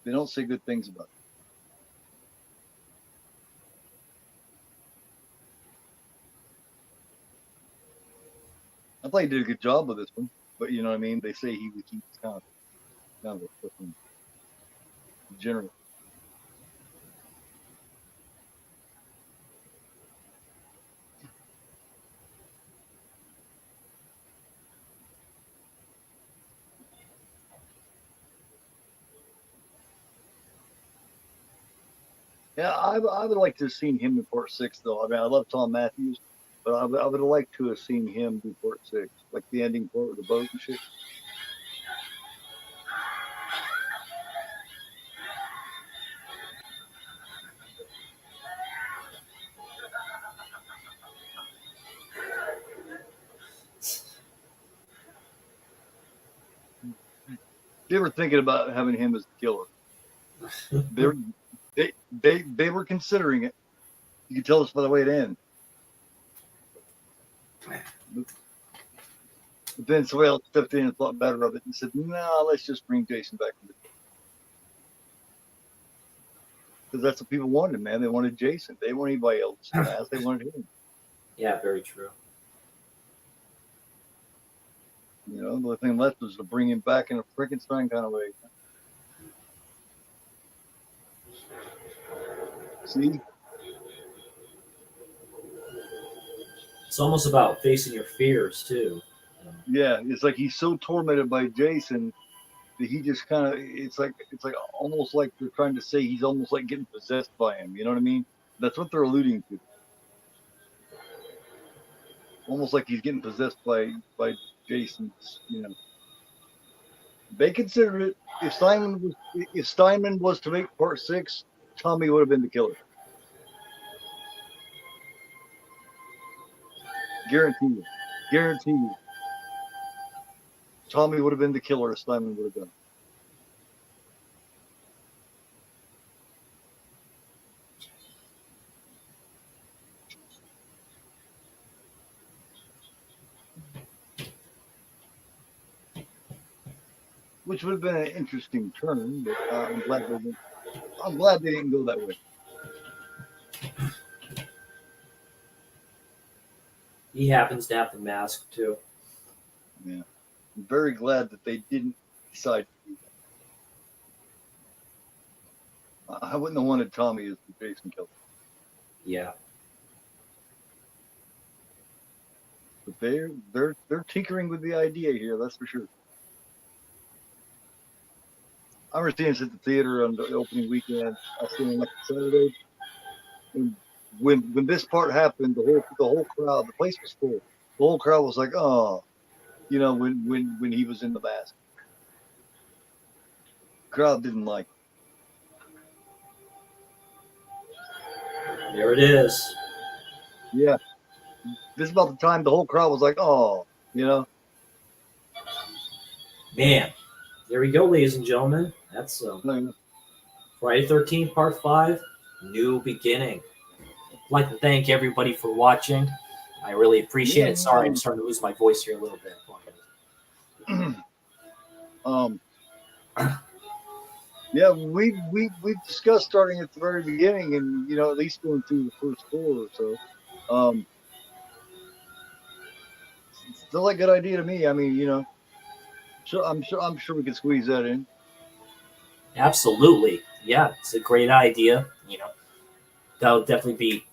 they don't say good things about him. I thought he did a good job with this one, but you know what I mean. They say he's kind of a fucking general. Yeah, I would like to have seen him in part 6 though. I mean, I love Tom Matthews, but I would have liked to have seen him do part 6, like the ending part with the boat and shit. They were thinking about having him as the killer. They were considering it. You can tell us by the way it ends. But then somebody else stepped in and thought better of it and said, "No, let's just bring Jason back." Because that's what people wanted, man. They wanted Jason. They wanted anybody else to ask. They wanted him. Yeah, very true. You know, the only thing left was to bring him back in a Frankenstein kind of way. See? It's almost about facing your fears too. Yeah, it's like he's so tormented by Jason that he just kind of it's like almost like they're trying to say he's almost like getting possessed by him. You know what I mean? That's what they're alluding to. Almost like he's getting possessed by Jason's. You know, they considered it. If Steinman was to make part 6, Tommy would have been the killer. Guarantee you. Tommy would have been the killer if Steinman would have done. Which would have been an interesting turn, but I'm glad they didn't go that way. He happens to have the mask too. Yeah, I'm very glad that they didn't decide to do that. I wouldn't have wanted Tommy as the Jason killer, Yeah. but they're tinkering with the idea here. That's for sure. I remember seeing this at the theater on the opening weekend. I seen it like Saturday. And when this part happened, the whole crowd, the place was full. The whole crowd was like, "Oh," you know, when he was in the mask. The crowd didn't like it. There it is. Yeah. This is about the time the whole crowd was like, "Oh," you know. Man, there we go, ladies and gentlemen. That's Friday 13th, Part 5, New Beginning. I'd like to thank everybody for watching. I really appreciate it. Sorry, I'm starting to lose my voice here a little bit. Yeah, we discussed starting at the very beginning, and you know, at least going through the first 4 or so. Still a good idea to me. I mean, you know, I'm sure we can squeeze that in. Absolutely. Yeah, it's a great idea. You know, that'll definitely be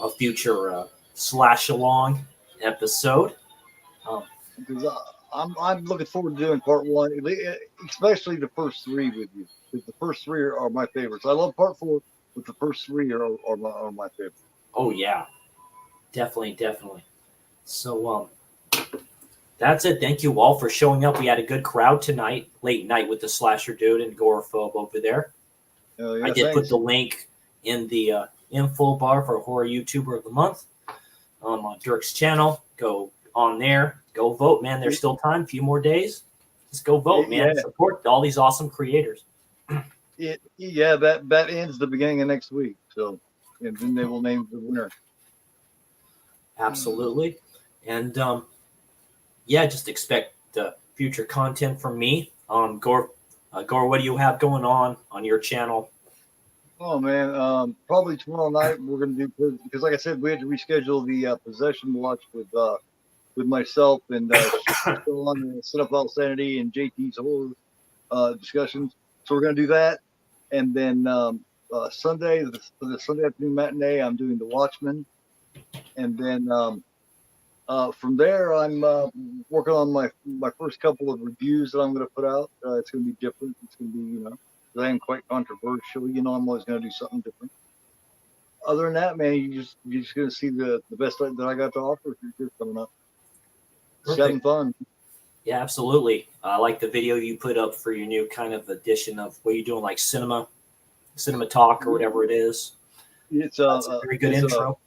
a future slash along episode. Because I'm looking forward to doing part 1, especially the first 3 with you. Because the first 3 are my favorites. I love part 4, but the first 3 are my favorites. Oh yeah, definitely. So that's it. Thank you all for showing up. We had a good crowd tonight, late night with the Slasher Dude and Agoraphobe over there. Yeah, I did put the link in the info bar for Horror YouTuber of the Month on Dirk's channel. Go on there. Go vote, man. There's still time. A few more days. Just go vote, man. Yeah. Support all these awesome creators. That ends the beginning of next week. So, and then they will name the winner. Absolutely. And just expect future content from me. Gore, what do you have going on your channel? Oh man, probably tomorrow night we're gonna do, because like I said, we had to reschedule the possession watch with myself and Sean and Set Up All Sanity and JT's horror discussions. So we're gonna do that, and then Sunday, the Sunday afternoon matinee, I'm doing The Watchmen, and then from there I'm working on my first couple of reviews that I'm gonna put out. It's gonna be different. It's gonna be, you know, I am quite controversial. You know, I'm always going to do something different. Other than that, man, you're just going to see the best that I got to offer here coming up. Just having fun. Yeah, absolutely. I like the video you put up for your new kind of edition of what you're doing, like cinema talk or whatever it is. It's That's a very good intro.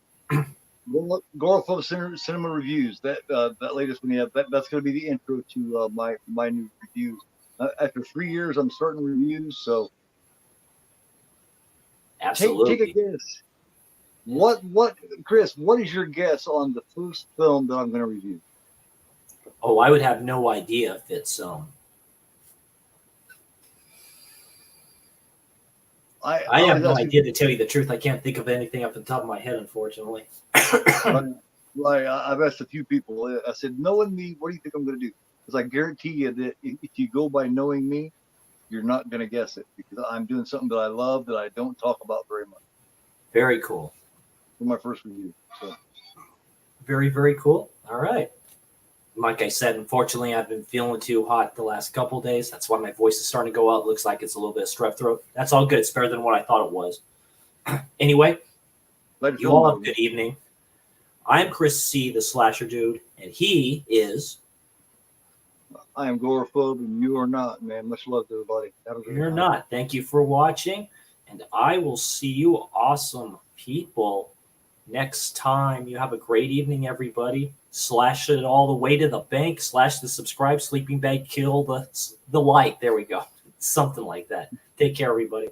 Goreful Cinema Reviews. That latest one, yeah, that's going to be the intro to my new reviews. After 3 years, I'm starting reviews, so Absolutely. take a guess. What, Chris? What is your guess on the first film that I'm going to review? Oh, I would have no idea if it's I have no idea, to tell you the truth. I can't think of anything off the top of my head, unfortunately. Like I've asked a few people. I said, knowing me, what do you think I'm going to do? Because I guarantee you that if you go by knowing me, you're not going to guess it, because I'm doing something that I love that I don't talk about very much. Very cool. For my first review. So. Very, very cool. All right. Like I said, unfortunately, I've been feeling too hot the last couple of days. That's why my voice is starting to go out. Looks like it's a little bit of strep throat. That's all good. It's better than what I thought it was. Anyway, you all have a good evening. I'm Chris C., the Slasher Dude, and he is... I am Gorephobe, and you are not, man. Much love to everybody. You're not. Thank you for watching, and I will see you awesome people next time. You have a great evening, everybody. Slash it all the way to the bank. Slash the subscribe, sleeping bag, kill the like. There we go. Something like that. Take care, everybody.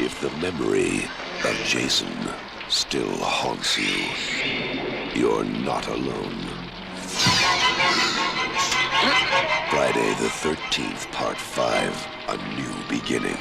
If the memory of Jason still haunts you, you're not alone. Friday the 13th, Part 5, A New Beginning.